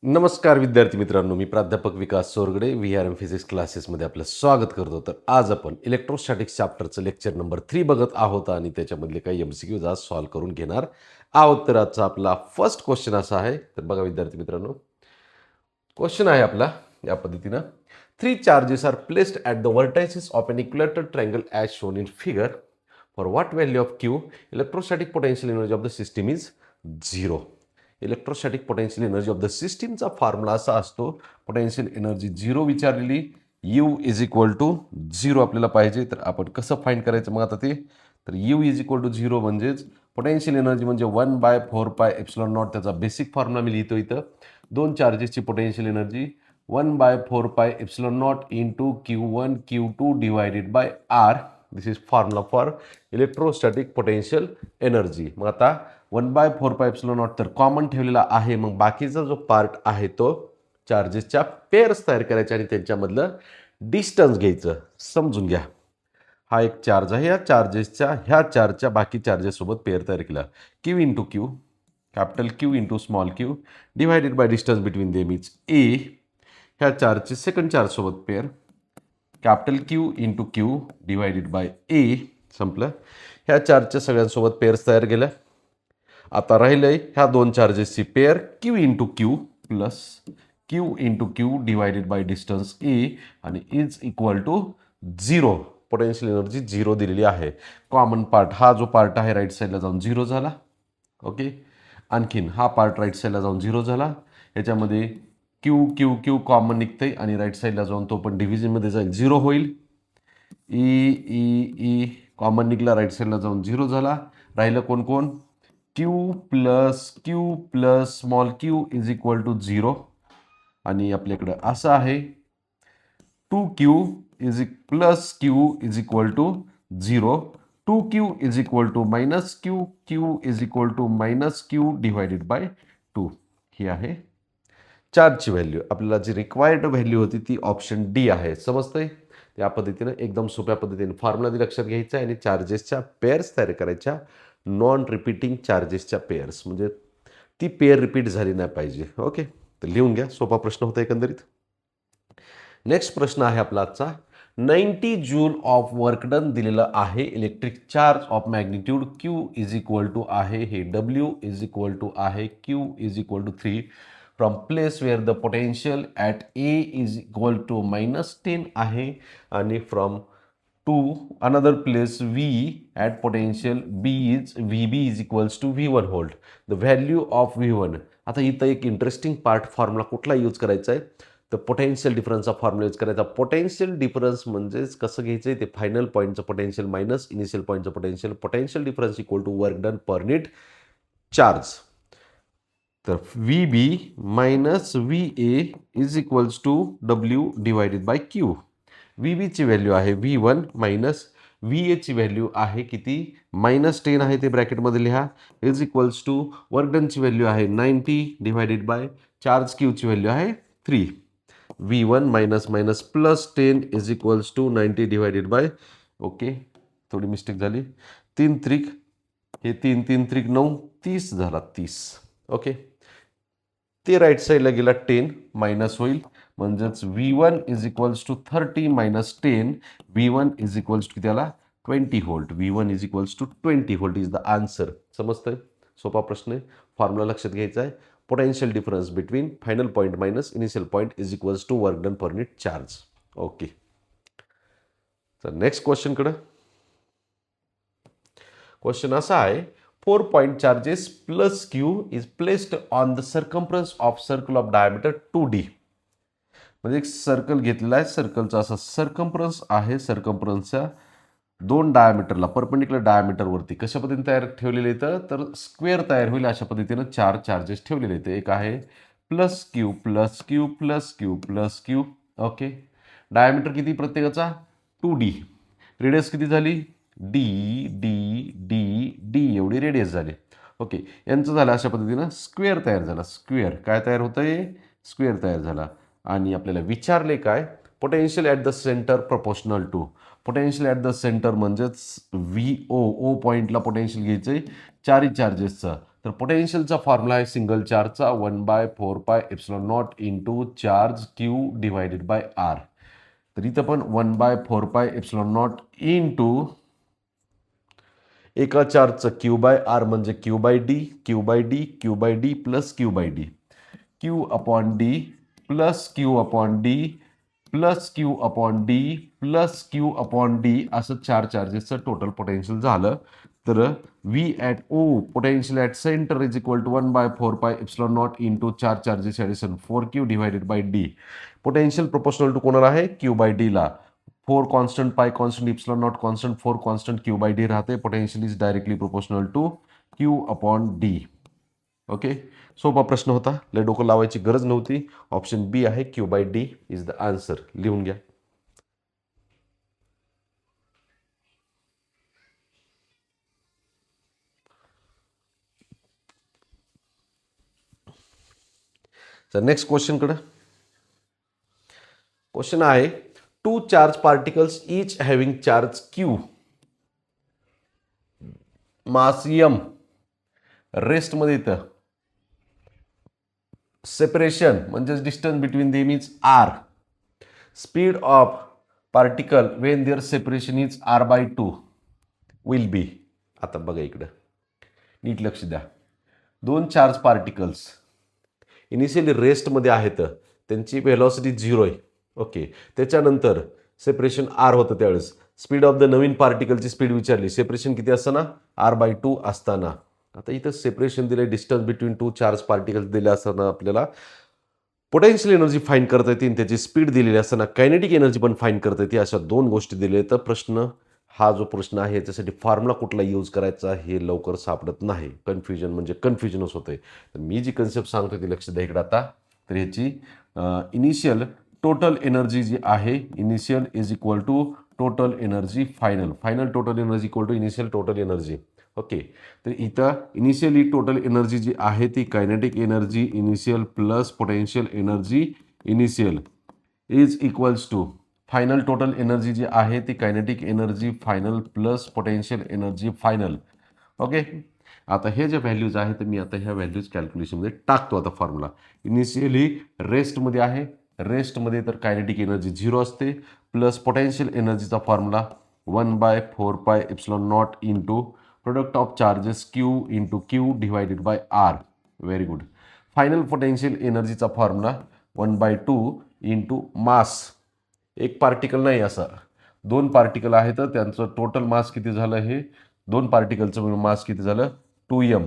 नमस्कार विद्यार्थी मित्रांनो, मी प्राध्यापक विकास सोरगडे VRM फिजिक्स क्लासेसमध्ये आपलं स्वागत करतो. तर आज आपण इलेक्ट्रोस्टॅटिक्स चॅप्टरचं लेक्चर नंबर 3 बघत आहोत आणि त्याच्यामधले काही MCQज आज सॉल्व्ह करून घेणार आहोत. तर आजचा आपला फर्स्ट क्वेश्चन असा आहे, तर बघा विद्यार्थी मित्रांनो, क्वेश्चन आहे आपला या पद्धतीनं. 3 charges are placed at the vertices of an equilateral triangle as shown in figure. For what value of Q electrostatic potential energy of the system is 0. Electrostatic potential energy of the सिस्टीमचा formula असा असतो, potential energy 0 विचारलेली, U is equal to 0 आपल्याला पाहिजे. तर आपण कसं find करायचं मग आता ते, तर U इज इक्वल टू 0 म्हणजेच पोटेन्शियल एनर्जी म्हणजे 1/4πε0. त्याचा बेसिक फॉर्म्युला मी लिहितो इथं. दोन चार्जेसची potential energy 1/4πε0 into Q1 Q2 divided by R. This is formula for electrostatic potential energy. मग आता 1/4πε0 तर कॉमन ठेवलेला आहे. मग बाकीचा जो पार्ट आहे तो चार्जेसच्या पेअर्स तयार करायचे आणि त्यांच्यामधलं डिस्टन्स घ्यायचं. समजून घ्या, हा एक चार्ज आहे, या चार्जेसच्या ह्या चार्जच्या बाकी चार्जेससोबत पेअर तयार केला. Q into q, capital Q into small q divided by distance between them is A. ह्या चार्जचे सेकंड चार्जसोबत pair capital Q into Q divided by A. संपलं. ह्या चार्जच्या सगळ्यांसोबत पेअर्स तयार केल्या. आता राहिलंय ह्या दोन चार्जेसची pair Q into q plus Q into Q divided by distance A आणि is equal to 0. Potential energy 0 दिलेली आहे. कॉमन पार्ट हा जो पार्ट आहे राईट साईडला जाऊन 0 झाला. ओके, आणखीन हा पार्ट राईट साईडला जाऊन 0 झाला. ह्याच्यामध्ये क्यू क्यू क्यू कॉमन निघतंय आणि राईट साईडला जाऊन तो पण डिव्हिजनमध्ये जाईल, 0 होईल. ई ई ई कॉमन निघला, राईट साईडला जाऊन 0 झाला. राहिलं कोण कोण, q plus small q is equal to 0. आणि आपल्याकडं असं आहे 2Q plus q is equal to 0. 2Q is equal to minus q, q is equal to minus Q divided by 2. ही आहे चार्जची व्हॅल्यू. आपल्याला जी रिक्वायर्ड व्हॅल्यू होती ती ऑप्शन डी आहे. समजतंय? त्या पद्धतीनं एकदम सोप्या पद्धतीने फॉर्म्युला लक्षात घ्यायचा आहे आणि चार्जेसच्या पेअर्स तयार करायच्या. नॉन रिपीटिंग चार्जेसच्या पेअर्स, म्हणजे ती पेअर रिपीट झाली नाही पाहिजे. ओके, तर लिहून घ्या. सोपा प्रश्न होता एकंदरीत. नेक्स्ट प्रश्न आहे आपला आजचा. 90 जूल ऑफ वर्क डन दिलेलं आहे. Electric charge of magnitude Q is equal to आहे, हे W इज इक्वल टू आहे Q is equal to 3 from place where the potential at A is equal to -10 आहे आणि from to another place V at potential B is VB is equals to V1 volt. The value of V1. आता इथं एक interesting part, formula कुठला use करायचा आहे, तर potential डिफरन्सचा फॉर्म्युला यूज करायचा. पोटेन्शियल डिफरन्स म्हणजेच कसं घ्यायचं आहे, ते फायनल पॉईंटचं पोटेन्शियल मायनस इनिशियल पॉईंटचं potential. Potential difference equal to work done per unit charge. तर VB minus VA is equals to W divided by Q. VBची व्हॅल्यू आहे V1 मायनस VAची व्हॅल्यू आहे किती, -10 आहे, ते ब्रॅकेटमध्ये लिहा. इज इक्वल्स टू वर्क डनची व्हॅल्यू आहे 90 डिवायडेड बाय चार्ज Qची व्हॅल्यू आहे 3. V1 minus minus plus 10 is equals to 90 divided by, okay थोडी मिस्टेक झाली, 3 त्रिक, हे 3 3 त्रिक 9, 30 झाला 30. ओके, ते राईट साईडला गेला 10 मायनस होईल, म्हणजेच V1 is equals to 30 minus 10. V1 is equals to त्याला 20 volt. V1 is equals to 20 volt is the answer. समजतंय? सोपा प्रश्न आहे. फॉर्म्युला लक्षात घ्यायचा आहे. Potential difference between final point minus initial point is equals to work done per unit charge. Okay, तर next क्वेश्चनकडं. क्वेश्चन असा आहे, 4 point charges plus Q is placed on the circumference of circle of diameter 2D. म्हणजे एक circle घेतलेला आहे, सर्कलचा असा circumference आहे, सर्कम्फरन्सच्या 2 डायमीटरला परपेंडिक्युलर डायमीटरवरती कशा पद्धतीने तयार ठेवलेले येतं, तर स्क्वेअर तयार होईल अशा पद्धतीनं 4 चार्जेस ठेवलेले आहेत. एक आहे plus Q plus Q plus Q plus Q. Okay, diameter किती प्रत्येकाचा 2D. रेडियस किती झाली, डी डी डी डी एवढी रेडियस झाली. ओके, यांचं झालं अशा पद्धतीनं स्क्वेअर तयार झाला. स्क्वेअर काय तयार होतं आहे, स्क्वेअर तयार झाला. आणि आपल्याला विचारले काय, potential at the centre proportional to. Potential at the centre म्हणजेच VO, ओ पॉईंटला पोटेन्शियल घ्यायचं आहे चारही चार्जेसचं. तर पोटेन्शियलचा फॉर्म्युला आहे सिंगल चार्जचा 1/4πε0 into charge Q divided by r. तर इथं पण 1/4πε0 इंटू एका चार्जचं क्यू बाय आर म्हणजे q by d, q by d, q by d plus Q by d, q upon d plus q upon d plus q upon d plus q upon d असं 4 चार्जेसचं total potential झालं. तर v at O potential at centre is equal to 1/4πε0 into 4 charges addition 4q divided by d. Potential proportional to कोणाला आहे? Q by डीला. 4 constant, pi constant, epsilon naught constant, 4 constant, q by d राहते. Potential is directly proportional to q upon d. Okay, सोपा प्रश्न होता, लय डोकं लावायची गरज नव्हती. ऑप्शन बी आहे q by d is the answer. लिहून घ्या. तर नेक्स्ट क्वेश्चनकडे. क्वेश्चन आहे two charge particles each having charge q, mass m, रेस्टमध्ये इथं सेपरेशन म्हणजेच distance between them is r, speed of particle when their separation is r/2 will be. आता बघा इकडं नीट लक्ष द्या. दोन चार्ज पार्टिकल्स इनिशियली रेस्टमध्ये आहेत, त्यांची व्हेलॉसिटी 0 आहे. ओके, त्याच्यानंतर सेपरेशन आर होतं, त्यावेळेस स्पीड ऑफ द नवीन पार्टिकलची स्पीड विचारली, सेपरेशन किती असताना? r/2 असताना. आता इथं सेपरेशन दिले, distance between two charge particles दिले असताना आपल्याला पोटेन्शियल एनर्जी फाईंड करता येते, त्याची स्पीड दिलेली असताना कायनेटिक एनर्जी पण फाईंड करता येते. अशा दोन गोष्टी दिल्या. तर प्रश्न हा जो प्रश्न आहे याच्यासाठी फॉर्म्युला कुठला यूज करायचा हे लवकर सापडत नाही. कन्फ्युजन म्हणजे कन्फ्युजनच होतंय. तर मी जी कन्सेप्ट सांगतो ती लक्ष द्या इकडे आता. तर याची इनिशियल टोटल एनर्जी जी आहे, initial is equal to total energy final, final total energy equal to initial total energy. Okay, तर इथं इनिशियली टोटल एनर्जी जी आहे ती kinetic energy initial plus potential energy initial is equals to final total energy जी आहे ती kinetic energy final plus potential energy final. Okay, आता हे जे व्हॅल्यूज आहेत तर मी आता ह्या व्हॅल्यूज कॅल्क्युलेशनमध्ये टाकतो. आता फॉर्म्युला इनिशियली रेस्टमध्ये आहे, रेस्टमध्ये तर कायनेटिक एनर्जी 0 असते, प्लस पोटेन्शियल एनर्जीचा formula 1/4πε0 into product of charges q into Q divided by r. Very good. Final potential एनर्जीचा फॉर्म्युला 1/2 इंटू मास. एक पार्टिकल नाही, असं दोन पार्टिकल आहेत, त्यांचं टोटल मास किती झालं? हे दोन पार्टिकलचं मास किती झालं? 2m.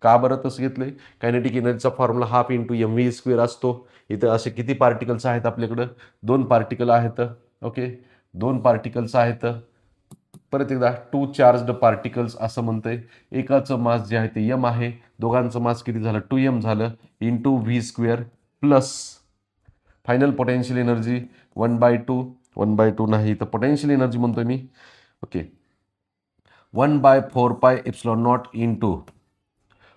का बरं तसं घेतलंय? कायनेटिक एनर्जीचा फॉर्म्युला हाफ इंटू mv² असतो. इथं असे किती पार्टिकल्स आहेत आपल्याकडं? दोन पार्टिकल आहेत. ओके, दोन पार्टिकल्स आहेत. परत एकदा टू चार्जड पार्टिकल्स असं म्हणतंय. एकाचं मास जे आहे ते m आहे, दोघांचं मास किती झालं? 2m झालं into v² plus final potential energy 1/2 नाही तर पोटेन्शियल एनर्जी म्हणतोय मी. Okay, 1/4πε0 into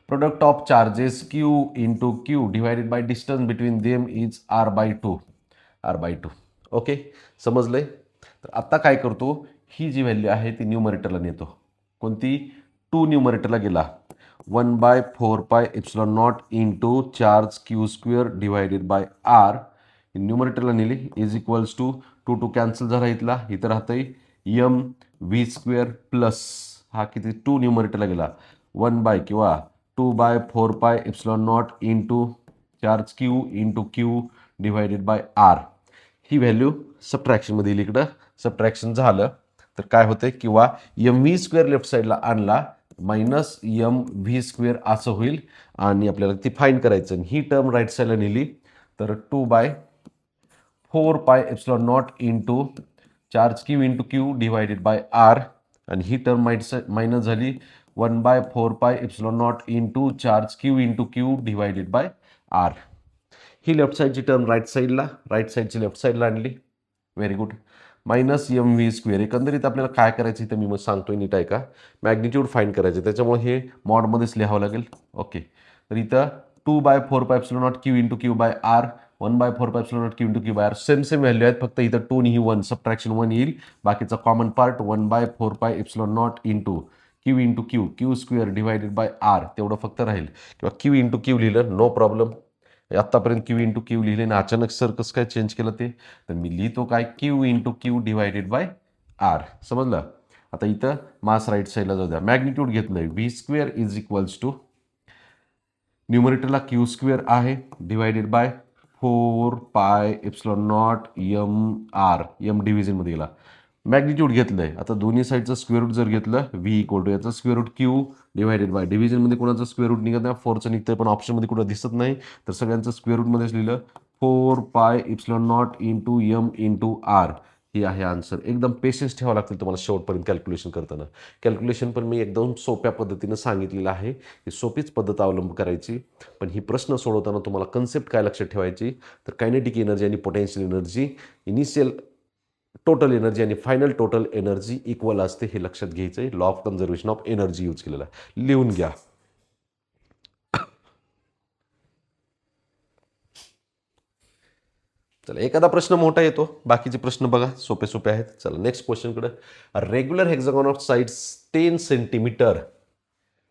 product of charges q into Q divided by distance between them is r/2. Okay, समजलंय? तर आता काय करतो, ही जी व्हॅल्यू आहे ती न्यूमरेटरला नेतो. कोणती? 2 न्यूमरेटरला गेला. 1/4πε0 into charge q² divided by r न्यूमरेटरला नेली इज इक्वल्स टू 2 कॅन्सल झाला, इथला इथं राहतंय mv² प्लस हा किती? 2 न्यूमरेटरला गेला 2/4πε0 into charge q into Q divided by r. ही व्हॅल्यू सबट्रॅक्शनमध्ये येईल. इकडं सबट्रॅक्शन झालं तर काय होतंय, किंवा mv² लेफ्ट साईडला आणला मायनस mv² असं होईल आणि आपल्याला ती फाईंड करायचं. ही टर्म राईट साईडला नेली तर 2/4πε0 into charge q into Q divided by r आणि ही टर्म मायनस झाली 1/4πε0 into charge q into Q divided by r. ही लेफ्ट साईडची टर्म राईट साईडची लेफ्ट साईडला आणली. Very good. Minus mv². एकंदरीत आपल्याला काय करायचं इथं मी मग सांगतोय, नीट आहे का? मॅग्निट्यूड फाईंड करायचं, त्याच्यामुळे हे मॉडमध्येच लिहावं लागेल. ओके, तर इथं 2/4πε0 q into q by r 1/4πε0 q into q by r same value आहेत, फक्त इथं 2 ही 1 सबट्रॅक्शन 1 येईल. बाकीचा common part 1/4πε0 into q into q, q square divided by r तेवढं फक्त राहील, किंवा क्यू इंटू क्यू लिहिलं नो प्रॉब्लेम. आत्तापर्यंत क्यू इंटू क्यू लिहिले आणि अचानक सर कसं काय चेंज केलं ते, तर मी लिहितो काय Q into Q divided by R. समजलं. आता इथं मास राईट साईडला जाऊ द्या. मॅग्निट्यूड घेतलंय v square is equals to न्यूमरेटरला क्यू स्क्वेअर आहे डिवायडेड बाय 4πε0 mr, एम डिव्हिजनमध्ये गेला. मॅग्निट्यूड घेतलंय. आता दोन्ही साईडचं स्क्वेअर रूट जर घेतलं व्ही इक्वल टू याचं square root q divided by डिव्हिजनमध्ये कोणाचं स्क्वेअर रूट निघत नाही, 4चं निघतंय पण ऑप्शनमध्ये कुठं दिसत नाही, तर सगळ्यांचं स्क्वेअर रूटमध्येच लिहिलं 4πε0 इंटू एम इंटू आर. ही आहे आन्सर. एकदम पेशन्स ठेवावं लागतील तुम्हाला शेवटपर्यंत कॅल्क्युलेशन करताना. कॅल्क्युलेशन पण मी एकदम सोप्या पद्धतीनं सांगितलेलं आहे. ही सोपीच पद्धत अवलंब करायची, पण ही प्रश्न सोडवताना तुम्हाला कन्सेप्ट काय लक्षात ठेवायची, तर कायनेटिक एनर्जी आणि potential energy, initial total energy आणि फायनल टोटल एनर्जी इक्वल असते, हे लक्षात घ्यायचं आहे. Law of conservation of energy use केलेला आहे, लिहून घ्या. चला, एखादा प्रश्न मोठा येतो, बाकीचे प्रश्न बघा सोपे सोपे आहेत. चला नेक्स्ट क्वेश्चनकडे. Regular hexagon of sides 10 centimetre,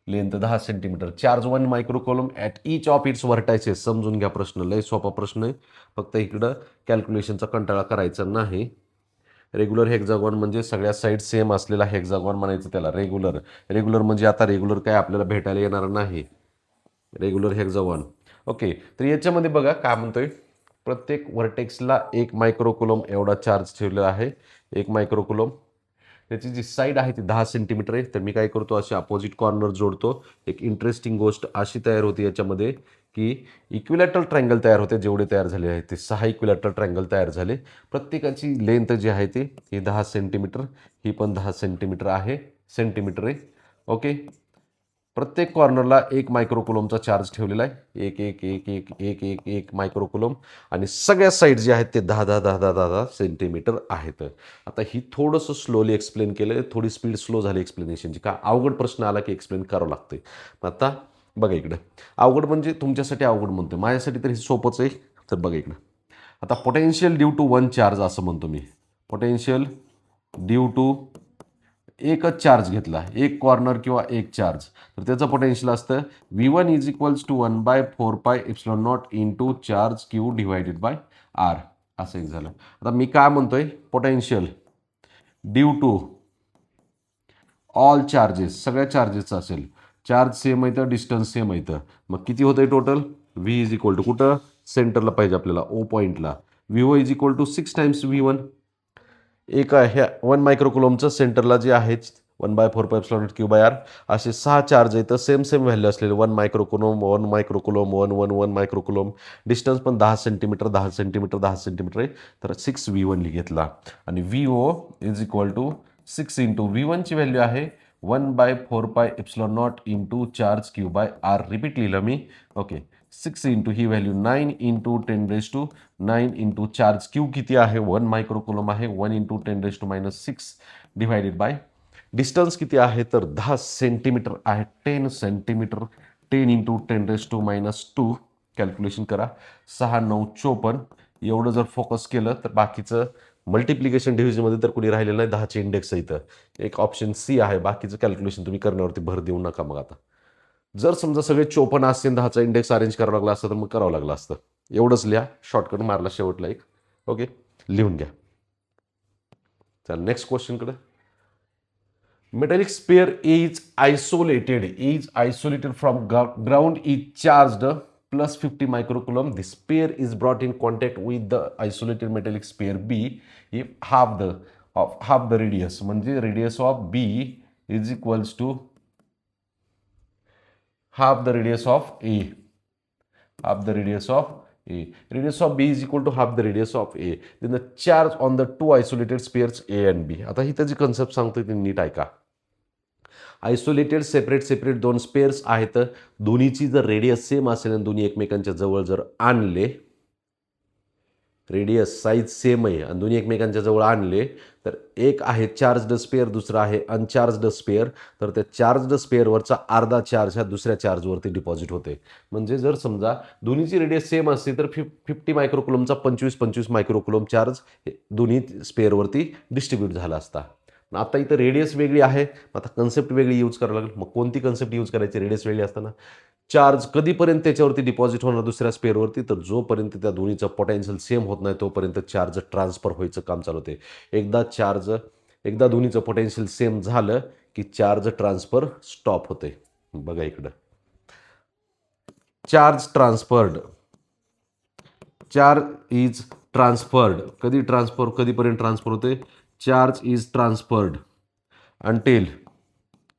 length 10 centimetre, charge 1 microcoulomb at each of its vertices. समजून घ्या प्रश्न, लय सोपा प्रश्न आहे, फक्त इकडं कॅल्क्युलेशनचा कंटाळा करायचा नाही. रेग्युलर हेक्झागॉन म्हणजे सगळ्या साईड सेम असलेला हेक्झागॉन म्हणायचं त्याला रेग्युलर. रेग्युलर म्हणजे आता रेग्युलर काय आपल्याला भेटायला येणार नाही, रेग्युलर हेक्झागॉन. ओके, तर याच्यामध्ये बघा काय म्हणतोय, प्रत्येक व्हर्टेक्सला 1 मायक्रोकुलम एवढा चार्ज ठेवलेला आहे. 1 मायक्रोकुलम. त्याची जी साईड आहे ती 10 सेंटीमीटर आहे. तर मी काय करतो, असे अपोजिट कॉर्नर जोडतो. एक इंटरेस्टिंग गोष्ट अशी तयार होती याच्यामध्ये की इक्विलॅटरल ट्रायंगल तयार होते. जेवढे तयार झाले आहेत ते 6 इक्विलॅटरल ट्रायंगल तयार झाले. प्रत्येकाची लेंथ जी आहे ती ही 10 सेंटीमीटर, ही पण 10 सेंटीमीटर आहे, सेंटीमीटर आहे. ओके, प्रत्येक कॉर्नरला 1 मायक्रोकुलमचा चार्ज ठेवलेला आहे. एक एक एक एक एक एक एक मायक्रोकुलम, आणि सगळ्या साईड जे आहेत ते 10 10 10 10 10 सेंटीमीटर आहेत. आता ही थोडंसं स्लोली एक्सप्लेन केलं, थोडी स्पीड स्लो झाली एक्सप्लेनेशनची, का अवघड प्रश्न आला की एक्सप्लेन करावं लागते. आता बघा इकडं, अवघड म्हणजे तुमच्यासाठी अवघड म्हणतो, माझ्यासाठी तर हे सोपंच आहे. तर बघा इकडं, आता पोटेन्शियल ड्यू टू 1 चार्ज असं म्हणतो मी. पोटेन्शियल ड्यू टू एकच चार्ज घेतला, एक कॉर्नर किंवा एक चार्ज, तर त्याचं पोटेन्शियल असतं V1 is equals to 1/4πε0 into charge Q divided by r. असं एक झालं. आता मी काय म्हणतोय, potential due to all charges, सगळ्या चार्जेसचं असेल. चार्ज सेम आहे तर डिस्टन्स सेम आहे तर मग किती होतंय total, V is equal to कुठं, सेंटरला पाहिजे आपल्याला, ओ पॉईंटला. VO is equal to 6 times V1. एक ह्या 1 मायक्रोकुलमचं सेंटरला जे आहे 1/4πε0 क्यू बाय आर, असे 6 चार्ज आहेत सेम सेम व्हॅल्यू असलेले. 1 मायक्रोकुलम 1 मायक्रोकुलम 1 1 1 मायक्रोकुलम. डिस्टन्स पण 10 सेंटीमीटर 10 सेंटीमीटर 10 सेंटीमीटर आहे, तर 6 V1 घेतला. आणि VO is equal to 6 into V1ची व्हॅल्यू आहे 1/4πε0 into charge q by r. Repeat लिहिलं मी. ओके, 6 इंटू ही value 9 into 10⁻⁹ into charge Q किती आहे, 1 मायक्रोकुलम आहे, 1 इंटू 10⁻⁶ डिवायडेड बाय डिस्टन्स किती आहे, तर 10 सेंटीमीटर आहे, 10 सेंटीमीटर. 10 इंटू 10⁻². कॅल्क्युलेशन करा, 6 9 54. एवढं जर फोकस केलं तर बाकीचं मल्टिप्लिकेशन डिव्हिजनमध्ये तर कुणी राहिलेलं नाही, 10चे इंडेक्स इथं. एक ऑप्शन सी आहे, बाकीचं कॅल्क्युलेशन तुम्ही करण्यावरती भर देऊ नका. मग आता जर समजा सगळे 54 असतील, 10चा इंडेक्स अरेंज करावा लागला असतं तर मग करावं लागलं असतं. एवढंच लिहा, शॉर्टकट मारला शेवटला एक. ओके, लिहून घ्या. चला नेक्स्ट क्वेश्चनकडे. Metallic sphere is isolated from ground is charged plus 50 microcoulomb. The spear is brought in contact with the isolated metallic spear B if half the radius, म्हणजे radius of B is equals to half the radius of A. Half the radius of A. Radius of B is equal to half the radius of A. Then the charge on the two isolated spheres A and B. आता ही त्याची concept सांगतोय ती नीट ऐका. Isolated separate दोन spares आहेत. दोन्हीची जर radius same असेल आणि दोन्ही एकमेकांच्या जवळ जर आणले, रेडियस साईज सेम आहे आणि दोन्ही एकमेकांच्या जवळ आणले, तर एक आहे चार्जड स्पेअर, दुसरा आहे अनचार्जड स्पेअर. तर त्या चार्जड स्पेअरवरचा अर्धा चार्ज ह्या दुसऱ्या चार्जवरती डिपॉझिट होते. म्हणजे जर समजा दोन्हीची रेडियस सेम असते तर 50 मायक्रोकुलमचा 25 मायक्रोकुलम चार्ज दोन्ही स्पेअरवरती डिस्ट्रीब्यूट झाला असता. आता इथं रेडियस वेगळी आहे, आता कन्सेप्ट वेगळी यूज करावं लागेल. मग कोणती कन्सेप्ट यूज करायची रेडियस वेगळी असताना? चार्ज कधीपर्यंत त्याच्यावरती डिपॉझिट होणार दुसऱ्या स्पेअरवरती, तर जोपर्यंत त्या दोन्हीचं पोटेन्शियल सेम होत नाही तोपर्यंत चार्ज ट्रान्सफर व्हायचं काम चालू होते. एकदा दोन्हीचं पोटेन्शियल सेम झालं की चार्ज ट्रान्सफर स्टॉप होते. बघा इकडं, चार्ज इज ट्रान्सफर्ड. कधीपर्यंत ट्रान्सफर होते? चार्ज इज ट्रान्सफर्ड अंटिल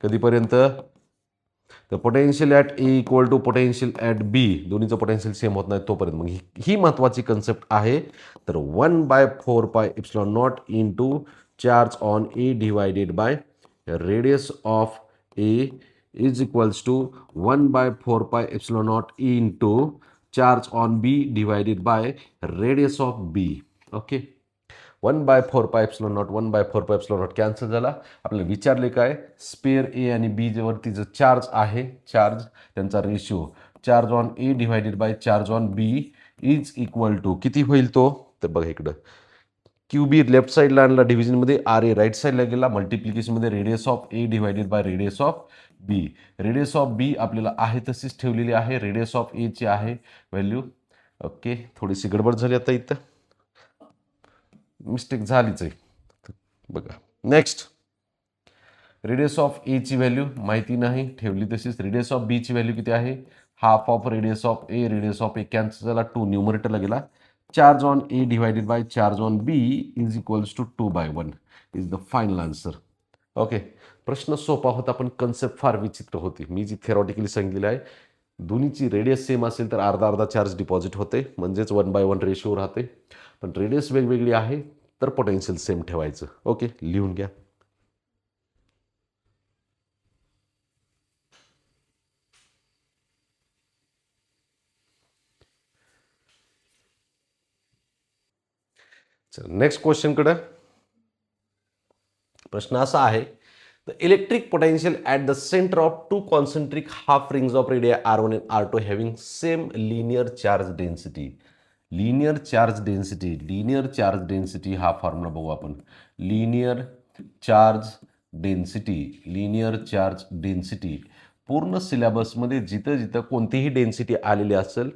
कधीपर्यंत? तर potential at A equal to potential at B, दोन्हीचं पोटेन्शियल सेम होत नाही तोपर्यंत. मग ही महत्त्वाची कन्सेप्ट आहे. तर 1/4πε0 into charge on A divided by radius of A is equals to 1/4πε0 into charge on B divided by radius of B. Okay, 1/4πε0 cancel झाला. आपल्याला विचारले काय? स्पेअर ए आणि बी वरती जो चार्ज आहे, चार्ज त्यांचा ratio charge on A divided by charge on B is equal to किती होईल तो? तर बघा इकडं, क्यू बी लेफ्ट साईडला आणला डिव्हिजनमध्ये, आर ए राईट साईडला गेला, मल्टिप्लिकेशनमध्ये radius of A divided by radius of B. Radius of B आपल्याला आहे तशीच ठेवलेली आहे, रेडियस ऑफ ए ची आहे व्हॅल्यू. ओके, थोडीशी गडबड झाली आता इथं, मिस्टेक झालीच आहे. बघा नेक्स्ट, रेडियस ऑफ ए ची व्हॅल्यू माहिती नाही, ठेवली तशीच. रेडियस ऑफ बी ची व्हॅल्यू किती आहे? Half of radius of A. Radius of A cancel झाला, 2 न्यूमरेटरला गेला. Charge on A divided by charge on B is equals to 2/1 is the final answer. Okay, प्रश्न सोपा होता पण कन्सेप्ट फार विचित्र होती. मी जी थेरॉटिकली सांगितलेली आहे, दोन्हीची रेडियस सेम असेल तर अर्धा अर्धा चार्ज डिपॉझिट होते, म्हणजेच 1/1 रेशिओ राहते. पण रेडियस वेगवेगळी आहे तर पोटेन्शियल सेम ठेवायचं. ओके, लिहून घ्या. नेक्स्ट क्वेश्चनकडे. प्रश्न असा आहे, the electric potential at the centre of two concentric half rings of radii R1 and R2 having same linear charge density. Linear charge density हा फॉर्म्युला बघू आपण. लिनियर चार्ज डेन्सिटी पूर्ण सिलेबसमध्ये जिथं जिथं कोणतीही डेन्सिटी आलेली असेल,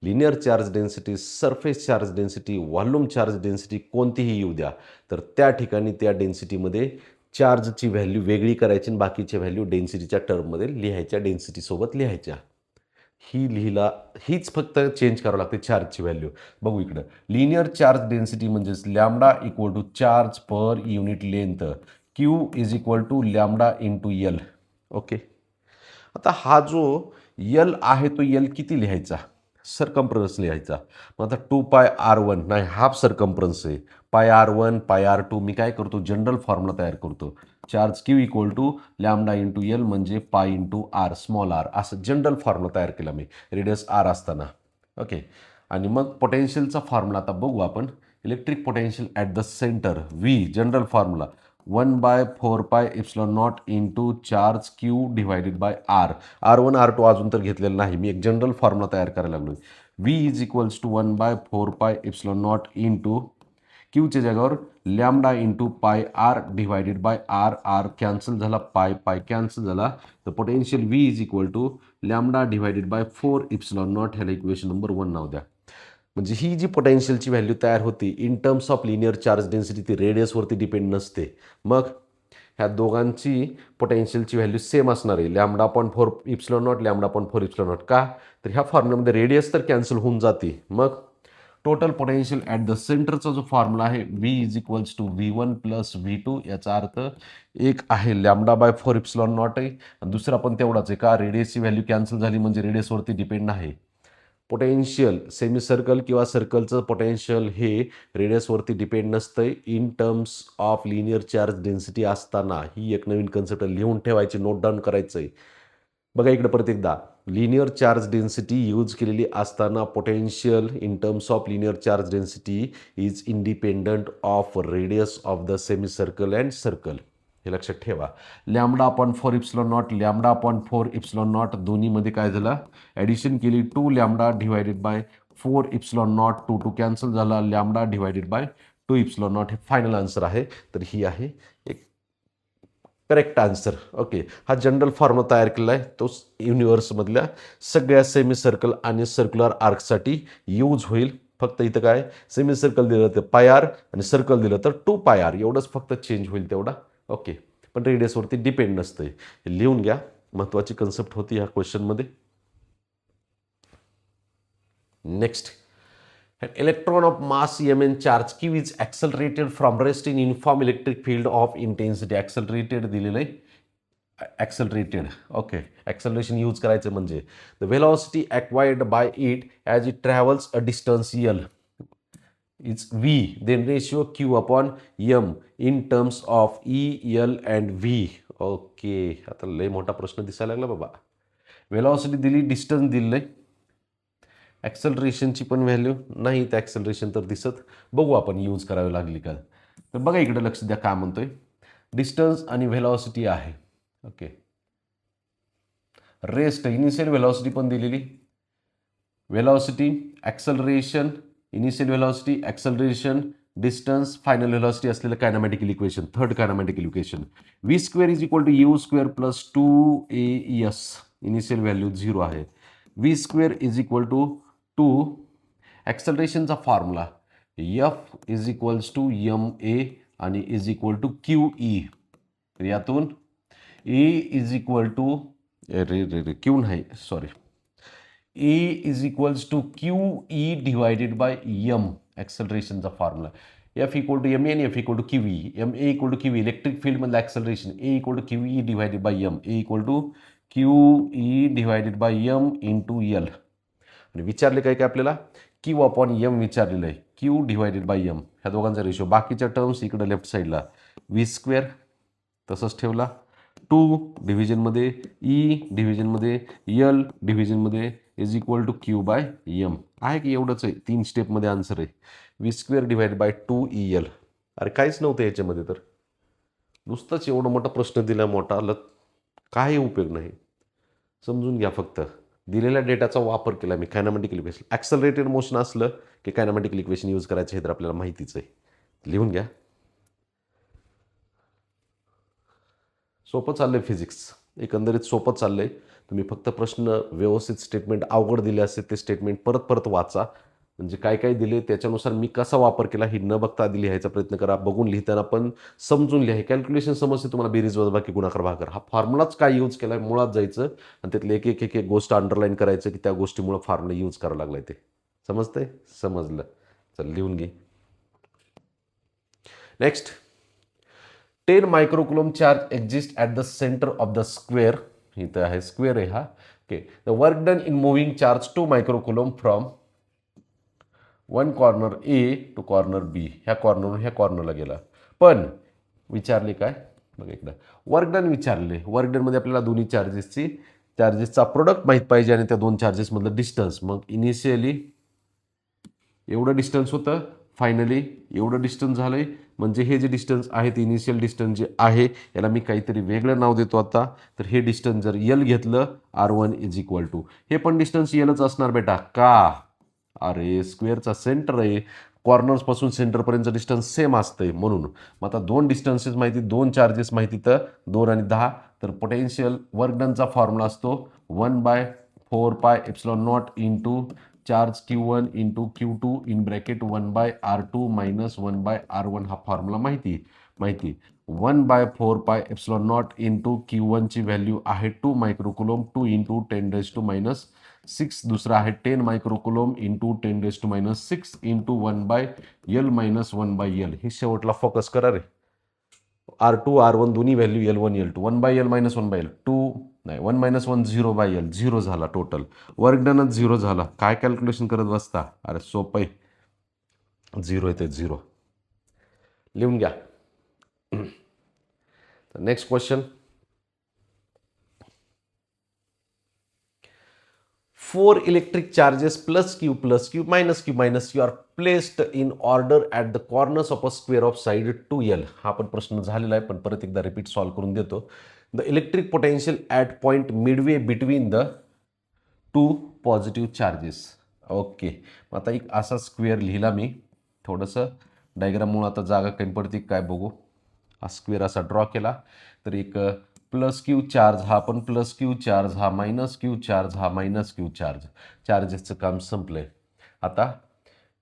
linear charge density, surface charge density, volume charge density कोणतीही येऊ द्या, तर त्या ठिकाणी त्या डेन्सिटीमध्ये चार्जची व्हॅल्यू वेगळी करायची आणि बाकीच्या व्हॅल्यू डेन्सिटीच्या टर्ममध्ये लिहायच्या, डेन्सिटीसोबत लिहायच्या. हीच फक्त चेंज करावं लागते चार्जची व्हॅल्यू. बघू इकडं, लिनियर चार्ज डेन्सिटी म्हणजेच lambda equal to charge per unit length, Q is equal to lambda into L. Okay, आता हा जो यल आहे तो यल किती लिहायचा? सरकम्फरन्स लिहायचा. मग आता 2πr1 नाही, हाफ सरकम्फरन्स आहे. πr1 πr2 मी काय करतो? जनरल फॉर्म्युला तयार करतो. Charge q equal to lambda into L म्हणजे pi into r small r, असं जनरल फॉर्म्युला तयार केला मी रेडियस आर असताना. ओके, आणि मग पोटेन्शियलचा फॉर्म्युला आता बघू आपण. Electric potential at the centre v, general formula 1/4πε0 into charge Q divided by r. R1 R2 अजून तर घेतलेलं नाही, मी एक जनरल फॉर्म्युला तयार करायला लागलो. V is equals to 1/4πε0 into क्यूच्या जागेवर lambda into pi r divided by r. R cancel झाला, पाय कॅन्सल झाला, तर potential v is equal to lambda divided by 4ε0. ह्याला इक्वेशन नंबर 1 नाव द्या. म्हणजे ही जी पोटेन्शियलची व्हॅल्यू तयार होती in terms of linear charge density, ती रेडियसवरती डिपेंड नसते. मग ह्या दोघांची पोटेन्शियलची व्हॅल्यू सेम असणार आहे, λ/4ε0 λ/4ε0. का? तर ह्या फॉर्म्युल्यामध्ये रेडियस तर कॅन्सल होऊन जाते. मग टोटल पोटेन्शियल ॲट द सेंटरचा जो फॉर्म्युला आहे V is equals to V1 plus V2, याचा अर्थ एक आहे λ/4ε0 आहे, दुसरा पण तेवढाच आहे. का? रेडियसची व्हॅल्यू कॅन्सल झाली म्हणजे रेडियसवरती डिपेंड नाही. पोटेन्शियल सेमी सर्कल किंवा सर्कलचं पोटेन्शियल हे रेडियसवरती डिपेंड नसतं in terms of linear charge density असताना. ही एक नवीन कन्सेप्ट लिहून ठेवायची, नोट डाऊन करायचं आहे. बघा इकडे परत एकदा, लिनियर चार्ज डेन्सिटी यूज केलेली असताना potential in terms of linear charge density is independent of radius of the semi circle and circle. हे लक्षात ठेवा. λ/4ε0 λ/4ε0 दोन्हीमध्ये काय झालं? ॲडिशन केली, 2 लॅम्बडा डिवायडेड बाय 4ε0, 2 कॅन्सल झाला, लॅम्बडा डिवायडेड बाय 2ε0. हे फायनल आन्सर आहे. तर ही आहे एक करेक्ट आन्सर. ओके, हा जनरल फॉर्म्युला तयार केलेला आहे, तो युनिव्हर्समधल्या सगळ्या सेमी सर्कल आणि सर्क्युलर आर्कसाठी यूज होईल. फक्त इथं काय, सेमी सर्कल दिलं तर पाय आर आणि सर्कल दिलं तर 2 पाय आर, एवढंच फक्त चेंज होईल तेवढा. ओके, पण रेडियसवरती डिपेंड नसतं. हे लिहून घ्या, महत्त्वाची कन्सेप्ट होती ह्या क्वेश्चनमध्ये. Next, an electron of mass mn charge q is accelerated from rest in uniform electric field of intensity. accelerated दिलेलं आहे, accelerated. ओके, acceleration यूज करायचं म्हणजे the velocity acquired by it as it travels a distance l is v, then ratio q upon m in terms of e, l and v. Okay, आता लय मोठा प्रश्न दिसायला लागला बाबा. वेलॉसिटी दिली, डिस्टन्स दिले, ॲक्सलरेशनची पण व्हॅल्यू नाही, तर ॲक्सलरेशन तर दिसत. बघू आपण यूज करावी लागली का. तर बघा इकडे लक्ष द्या, काय म्हणतोय. डिस्टन्स आणि व्हेलॉसिटी आहे. ओके, रेस्ट, इनिशियल व्हेलॉसिटी पण दिलेली, velocity, acceleration, initial velocity, acceleration, distance, final velocity असलेलं kinematical equation, third kinematical equation. V square is equal to u square plus 2AS. Initial value 0 आहे. V square is equal to ॲक्सलरेशनचा formula F is equals to MA आणि is equal to QE. तर यातून E is equal to q नाही, sorry, E is equals to QE divided by M. ॲक्सलरेशनचा formula F equal to MA आणि F equal to QE. MA equal to QE electric फील्डमधलं acceleration, A equal to QE divided by M. A equal to QE divided by M into L. आणि विचारले काय काय आपल्याला, Q upon M विचारलेलं आहे, Q divided by M, ह्या दोघांचा रेशो. बाकीच्या टर्म्स इकडे लेफ्ट साईडला व्ही स्क्वेअर तसंच ठेवला, 2 डिव्हिजनमध्ये, E डिव्हिजनमध्ये, L डिव्हिजनमध्ये is equal to Q by M. आहे की एवढंच आहे, 3 स्टेपमध्ये आन्सर आहे. V square divide by 2EL. अरे काहीच नव्हतं याच्यामध्ये, तर नुसतंच एवढं मोठा प्रश्न दिला, मोठा आलं, काही उपयोग नाही. समजून घ्या, फक्त दिलेल्या डेटाचा वापर केला मी. कायनामॅटिकल इक्वेशन, ॲक्सलरेटेड मोशन असलं की कायनामॅटिकल इक्वेशन यूज करायचं, हे तर आपल्याला माहितीच आहे. लिहून घ्या. सोपं चाललंय फिजिक्स, एकंदरीत सोपं चाललंय. तुम्ही फक्त प्रश्न व्यवस्थित, स्टेटमेंट अवघड दिले असेल ते स्टेटमेंट परत परत वाचा. म्हणजे काय काय दिले त्याच्यानुसार मी कसा वापर केला हे न बघता आधी लिहायचा प्रयत्न करा. बघून लिहिताना पण समजून लिहा. कॅल्क्युलेशन समजते तुम्हाला, बेरीज वजाबाकी गुणाकार भागाकार, हा फॉर्म्युलाच काय यूज केला आहे मुळात जायचं आणि त्यातले एक एक एक एक गोष्ट अंडरलाईन करायचं की त्या गोष्टीमुळे फॉर्म्युला यूज करावं लागलाय. ते समजतंय? समजलं. चल लिहून घे. Next, 10 microcoulomb charge exist at the centre of the square. इथं आहे स्क्वेअर आहे हा. Okay, the work done in moving charge 2 microcoulomb from one corner A to corner B. ह्या कॉर्नरवरून ह्या कॉर्नरला गेला. पण विचारले काय, बघा इकडं वर्क डन विचारले. वर्क डनमध्ये आपल्याला दोन्ही चार्जेसचा प्रोडक्ट माहीत पाहिजे आणि त्या दोन चार्जेसमधलं डिस्टन्स. मग इनिशियली एवढं डिस्टन्स होतं, फायनली एवढं डिस्टन्स झालं आहे. म्हणजे हे जे डिस्टन्स आहे ते इनिशियल डिस्टन्स जे आहे याला मी काहीतरी वेगळं नाव देतो आता. तर हे डिस्टन्स जर L घेतलं, R1 इज इक्वल टू, हे पण डिस्टन्स Lच असणार बेटा. का? अरे स्क्वेअरचा सेंटर आहे, कॉर्नर्सपासून सेंटरपर्यंतचं डिस्टन्स सेम असतंय म्हणून. मग आता दोन डिस्टन्सेस माहिती, दोन चार्जेस माहिती, तर 2 आणि 10. तर पोटेन्शियल वर्क डनचा फॉर्म्युला असतो 1/4πε0 into charge Q1 into Q2 in bracket 1/R2 minus 1/R1. हा फॉर्म्युला माहिती. 1/4πε0 इंटू Q1 ची व्हॅल्यू आहे 2 मायक्रोकुलम, 2 इंटू 10⁻⁻6. दुसरा आहे 10 मायक्रोकुलम into 10⁻⁻6 into 1/L minus 1/L. हे शेवटला फोकस करा रे. R2 R1 दोन्ही value L1 L2, 1/L minus 1/L 2 नाही, 1 मायनस 1 0/L, 0 झाला टोटल. वर्क डनच 0 झाला. काय कॅल्क्युलेशन करत बसता? अरे सोपं आहे, 0 येते 0. लिहून घ्या. Next question, 4 electric charges plus Q minus Q are placed in order at the corners of a square of side 2L. हा पण प्रश्न झालेला आहे, पण परत एकदा रिपीट सॉल्व करून देतो. The electric potential at point Midway between the 2 positive charges. Okay, आता एक असा स्क्वेअर लिहिला मी. थोडंसं डायग्राममुळे आता जागा कमी पडते काय बघू. हा स्क्वेअर असा ड्रॉ केला तर एक प्लस क्यू चार्ज हा पण प्लस क्यू चार्ज हा मायनस क्यू चार्ज हा मायनस क्यू चार्ज, चार्जेसचं काम संपलंय. आता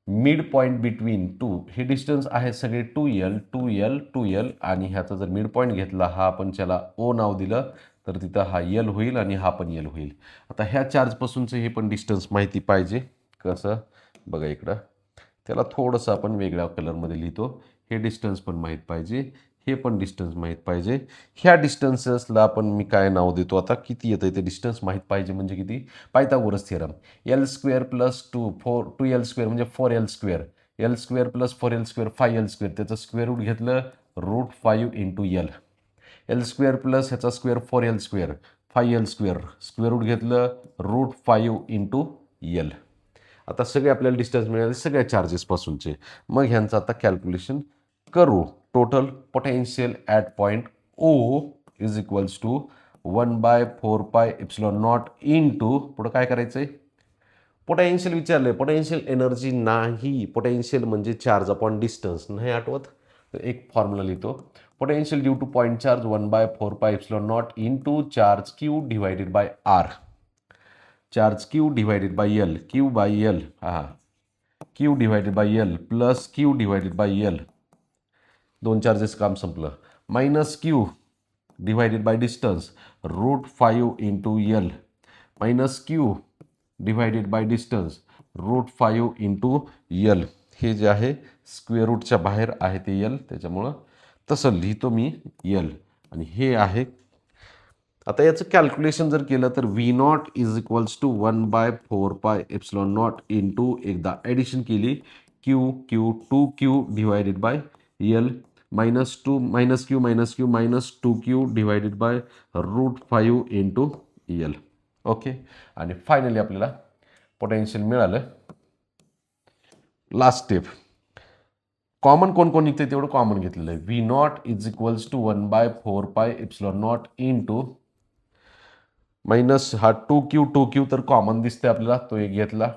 मिड पॉईंट बिटवीन टू हे डिस्टन्स आहे सगळे 2L 2L 2L आणि ह्याचा जर मिड पॉईंट घेतला हा आपण त्याला ओ नाव दिलं तर तिथं हा L होईल आणि हा पण L होईल. आता ह्या चार्जपासूनचं हे पण डिस्टन्स माहिती पाहिजे. कसं बघा इकडं त्याला थोडंसं आपण वेगळ्या कलरमध्ये लिहितो. हे डिस्टन्स पण माहीत पाहिजे, हे पण डिस्टन्स माहीत पाहिजे. ह्या डिस्टन्सेसला आपण मी काय नाव देतो आता किती येतं ते डिस्टन्स माहीत पाहिजे म्हणजे किती Pythagoras theorem L square plus 2L square म्हणजे 4L square L square plus 4L square 5L square त्याचं स्क्वेअर रूट घेतलं √5 into L. L square plus ह्याचा square 4L square 5L square square root घेतलं √5 into L. आता सगळे आपल्याला distance मिळाले सगळ्या चार्जेसपासूनचे. मग ह्यांचं आता कॅल्क्युलेशन करू. Total potential at point O is equals to 1/4πε0 into पुढं काय करायचं आहे पोटेन्शियल विचारलं आहे. पोटेन्शियल एनर्जी नाही, पोटेन्शियल म्हणजे चार्ज अपॉन डिस्टन्स नाही आठवत तर एक फॉर्म्युला लिहितो. Potential due to point charge 1/4πε0 into charge Q divided by r. Charge Q divided by L q by L q divided by L plus Q divided by L. दोन charges काम संपलं. Minus Q divided by distance √5 into L minus Q divided by distance √5 into L. हे जे आहे square रूटच्या बाहेर आहे ते एल त्याच्यामुळं तसं लिहितो मी एल आणि हे आहे. आता याचं कॅल्क्युलेशन जर केलं तर V0 is equals to 1/4πε0 into एकदा ॲडिशन केली q q 2Q divided by L -2 -Q -2Q divided by √5 into L. Okay आणि फायनली आपल्याला पोटेन्शियल मिळालं. लास्ट स्टेप कॉमन कोण कोण निघते तेवढं कॉमन घेतलेलं आहे. V0 is equals to 1/4πε0 into minus हा 2Q तर कॉमन दिसते आपल्याला तो एक घेतला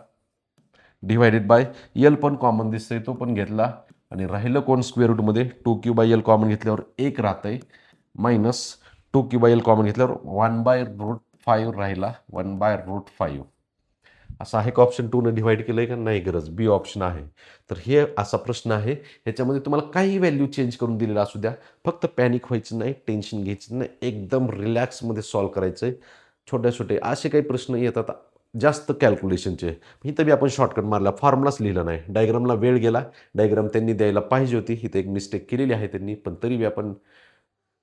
डिवायडेड बाय एल पण कॉमन दिसतंय तो पण घेतला आणि राहिलं कोण स्क्वेअर रूटमध्ये 2Q/L कॉमन घेतल्यावर एक राहतंय मायनस 2Q/L कॉमन घेतल्यावर 1/√5 राहिला 1/√5. असं आहे का ऑप्शन 2 ने डिवाइड केलं आहे का नाही गरज बी ऑप्शन आहे. तर हे असा प्रश्न आहे ह्याच्यामध्ये तुम्हाला काही व्हॅल्यू चेंज करून दिलेला असू द्या फक्त पॅनिक व्हायचं नाही टेन्शन घ्यायचं नाही एकदम रिलॅक्समध्ये सॉल्व करायचं आहे. छोटे असे काही प्रश्न येतात जास्त कॅल्क्युलेशनचे इथं बी आपण शॉर्टकट मारला फॉर्म्युलाच लिहिला नाही डायग्रामला वेळ गेला. डायग्राम त्यांनी द्यायला पाहिजे होती इथं एक मिस्टेक केलेली आहे त्यांनी पण तरी बी आपण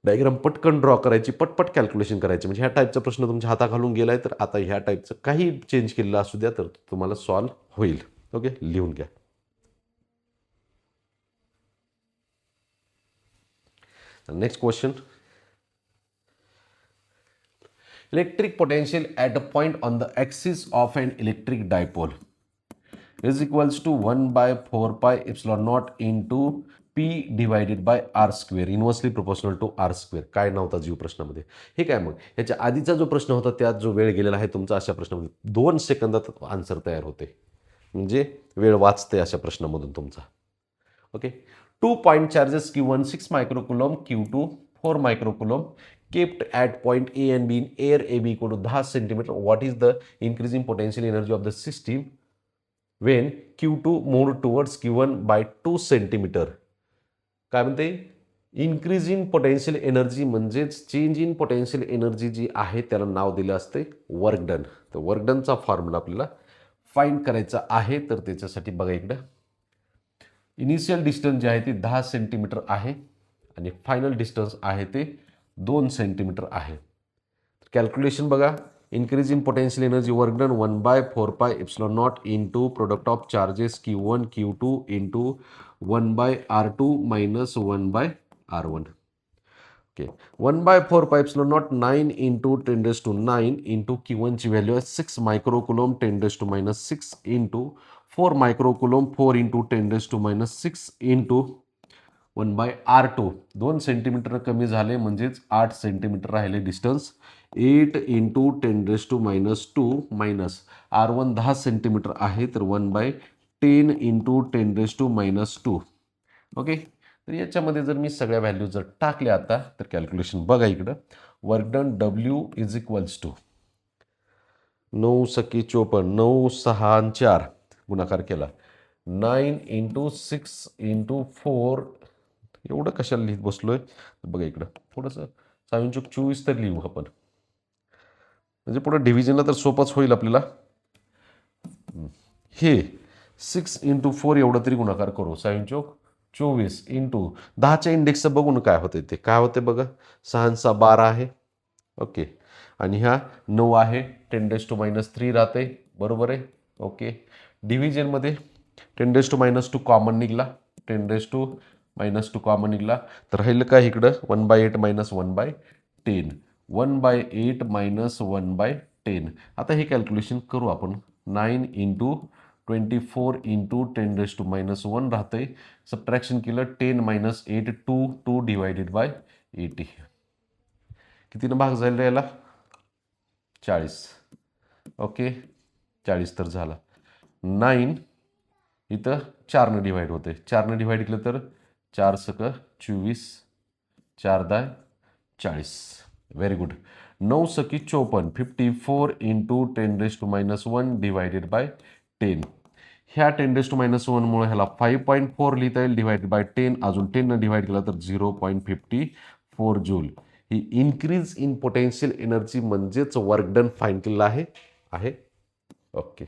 डायग्राम पटकन ड्रॉ करायची पटपट कॅल्क्युलेशन करायची म्हणजे ह्या टाईपचा प्रश्न तुमच्या हाता घालून गेलाय तर आता ह्या टाईपचं काही चेंज केलेलं असू द्या तर तुम्हाला सॉल्व होईल. ओके लिहून घ्या. Next question electric potential at a point on the axis of an electric dipole is equals to 1/4πε0 into P divided by R square inversely proportional to r square. काय नव्हता जीव प्रश्नामध्ये हे काय मग ह्याच्या आधीचा जो प्रश्न होता त्यात जो वेळ गेलेला आहे तुमचा अशा प्रश्नामध्ये 2 सेकंदात आन्सर तयार होते म्हणजे वेळ वाचते अशा प्रश्नामधून तुमचा. Okay 2 point charges Q1 6 मायक्रोकुलम Q2 4 मायक्रोकुलम kept at point A and B in air AB equal to 10 centimeter. What is the increasing potential energy of the system when Q2 moved towards Q1 by 2 centimeter? काय म्हणते increase in potential energy म्हणजेच change in potential energy जी आहे त्याला नाव दिलं असते work done. तर work डनचा formula आपल्याला फाइंड करायचा आहे तर त्याच्यासाठी बघा इकडं इनिशियल डिस्टन्स जे आहे ते 10 सेंटीमीटर आहे आणि फायनल डिस्टन्स आहे ते 2 सेंटीमीटर आहे. कॅल्क्युलेशन बघा increase in potential energy work done 1/4πε0 into product of charges Q1 Q2 into 1/R2 minus 1/R1. Okay 1/4πε0 9 into 10⁹ into Q1 ची व्हॅल्यू आहे 6 microcoulomb 10⁻6 into 4 microcoulomb 4 into 10⁻6 into 1/R2 2 centimetre कमी झाले म्हणजेच 8 centimetre राहिले distance 8 into 10⁻2 minus R1 10 centimetre आहे तर 1/10 into 10⁻2. Okay तर याच्यामध्ये जर मी सगळ्या व्हॅल्यू जर टाकल्या आता तर कॅल्क्युलेशन बघा इकडं. Work done W is equals to 9 सकी 54, 9 6 आणि 4 गुणाकार केला, 9 इंटू 6 इंटू 4. एवढं कशाला लिहित बसलोय बघा इकडं. थोडंसं 7 चूक 24 तर लिहू आपण, म्हणजे पुढे डिव्हिजनला तर सोपंच होईल आपल्याला. हे 6 इंटू 4 एवढं तरी गुणाकार करू. 7 चूक 24 इंटू 10च्या इंडेक्सचं बघून काय होते ते काय होते बघा. 6 6 12 आहे. ओके. आणि ह्या 9 आहे, 10⁻³ राहते, बरोबर आहे. ओके. डिव्हिजनमध्ये 10⁻² कॉमन निघला, 10⁻² कॉमन निघला, तर राहिलं काय इकडं 1/8 - 1/10, 1/8 - 1/10. आता हे कॅल्क्युलेशन करू आपण. 9 इंटू 24 इंटू 10⁻⁻1 राहतंय. सबट्रॅक्शन केलं 10 - 8 2 डिवायडेड बाय 80. कितीनं भाग जाईल याला? 40. ओके, 40 तर झाला. 9 इथं 4नं डिवाईड होते, 4नं डिवाईड केलं तर 4 सक 24, 4 10 40. Very good. 9 सकी 54, 54 इंटू 10⁻1 डिवायडेड बाय 10. ह्या 10⁻1 मुळे ह्याला 5.4 लिहिता येईल डिवायडेड बाय 10. अजून 10नं डिवाइड केला तर 0.54 joule. He increase in potential energy म्हणजेच वर्क डन फाईंड केलेलं आहे. ओके.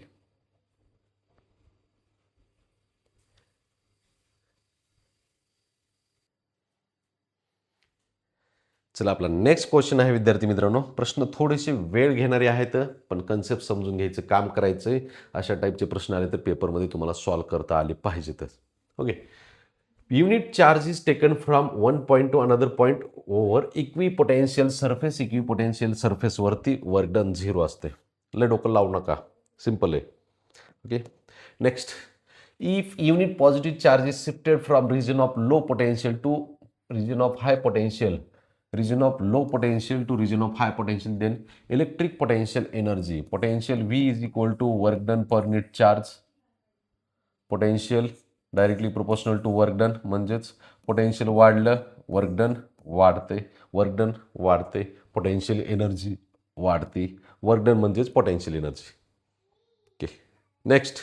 चला, आपला नेक्स्ट क्वेश्चन आहे विद्यार्थी मित्रांनो. प्रश्न थोडेसे वेळ घेणारे आहेत, पण कन्सेप्ट समजून घ्यायचं काम करायचंय. अशा टाईपचे प्रश्न आले तर पेपरमध्ये तुम्हाला सॉल्व्ह करता आले पाहिजेतच. Okay. Unit charge is taken from one point to another point over equipotential surface. Equipotential सरफेसवरती वर्क डन 0 असते. लय डोकं लावू नका, सिम्पल आहे. Okay. Next, if unit positive charge is shifted from region of low potential to region of high potential, region of low potential to region of high potential, then electric potential energy, potential V is equal to work done per unit charge. Potential directly proportional to work done, म्हणजेच potential वाढलं work done वाढते, work done वाढते potential energy वाढते. Work done म्हणजेच potential energy. Okay. Next,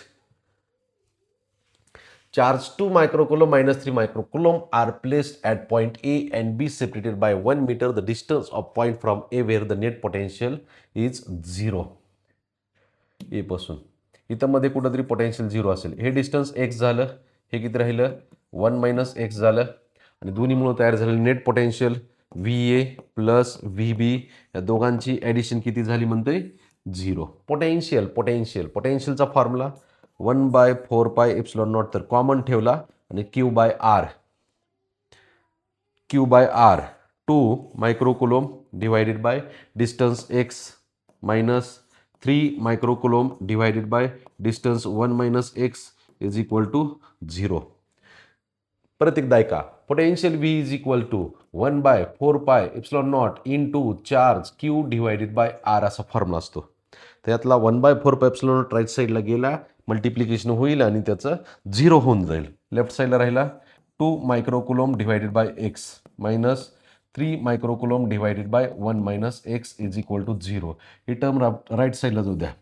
charge 2 microcoulomb minus 3 microcoulomb are placed at point A and B separated by 1 meter. The distance of point from A where the net potential is 0. A पासून इथं मध्ये कुठंतरी potential 0 असेल. हे distance x झालं, हे किती राहिलं 1 - x झालं, आणि दोन्हीमुळे तयार झालेलं net potential VA plus VB, या दोघांची ॲडिशन किती झाली म्हणते 0. पोटेन्शियलचा फॉर्म्युला 1/4πε0, तर कॉमन ठेवला आणि Q/R 2 microcoulomb divided by distance x minus 3 microcoulomb divided by distance 1 - x is equal to 0. परत एकदा ऐका. Potential V is equal to 1/4πε0 into charge Q divided by R असा फॉर्म्युला असतो. त्यातला 1/4πε0 राईट साईडला गेला, मल्टिप्लिकेशन होईल आणि त्याचं 0 होऊन जाईल. लेफ्ट साईडला राहिला 2 microcoulomb divided by x minus 3 microcoulomb divided by 1 - x is equal to 0. ही टर्म राईट साईडला जाऊ द्या.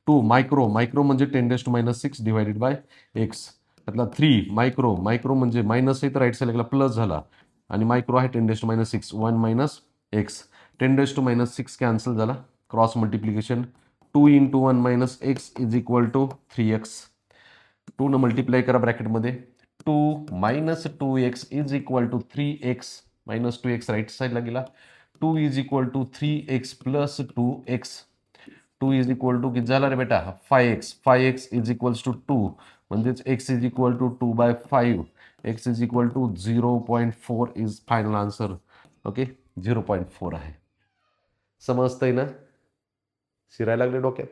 2 मायक्रो म्हणजे 10⁻6 डिवायडेड बाय x. त्यातला 3 मायक्रो म्हणजे मायनस आहे तर राईट साईडला प्लस झाला, आणि मायक्रो आहे 10⁻6 1 - x. 10⁻6 कॅन्सल झाला, cross multiplication 2 into 1 - x is equal to 3x. 2 न मल्टिप्लाय करा ब्रॅकेटमध्ये, 2 - 2x is equal to 3x minus 2x right साईडला गेला. 2 is equal to 3x plus 2x. 2 is equal to किती झाला रे बेटा 5x. 5x is equals to 2, म्हणजेच x is equal to 2/5. x is equal to 0.4 is final answer. Okay, 0.4 आहे. समजतंय ना? शिरायला लागले डोक्यात?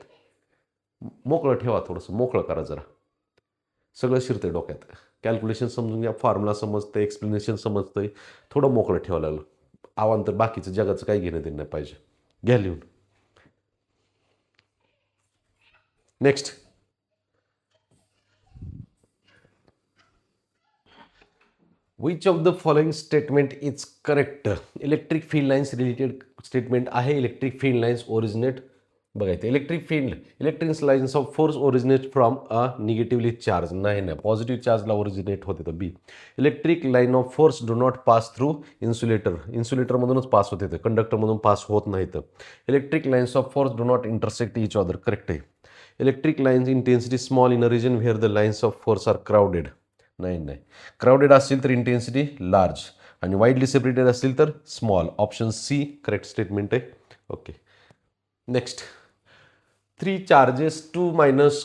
मोकळं ठेवा, थोडंसं मोकळं करा जरा. सगळं शिरतंय डोक्यात. कॅल्क्युलेशन समजून घ्या, फॉर्म्युला समजतंय, एक्सप्लेनेशन समजतंय. थोडं मोकळं ठेवायला लागलं. आवांतर बाकीचं जगाचं काही घेणं देणं नाही पाहिजे. घ्या लिहून. Next, which of the following statement is correct. Electric field lines related statement आहे. इलेक्ट्रिक फील्ड लाईन्स ओरिजिनेट बघायचं. Electric lines of force originate from a negatively charge. नाही पॉझिटिव्ह चार्जला ओरिजिनेट होते. तर B. Electric line of force do not pass through इन्सुलेटरमधूनच pass होते. तर कंडक्टरमधून पास होत नाही. तर electric lines of force do not intersect each other. Correct आहे. Electric lines intensity small in a region where the lines of force are crowded. नाही crowded असतील तर इंटेन्सिटी लार्ज आणि वाईडली सेपरेटेड असतील तर स्मॉल. ऑप्शन सी करेक्ट स्टेटमेंट आहे. Okay. Next. 3 charges q minus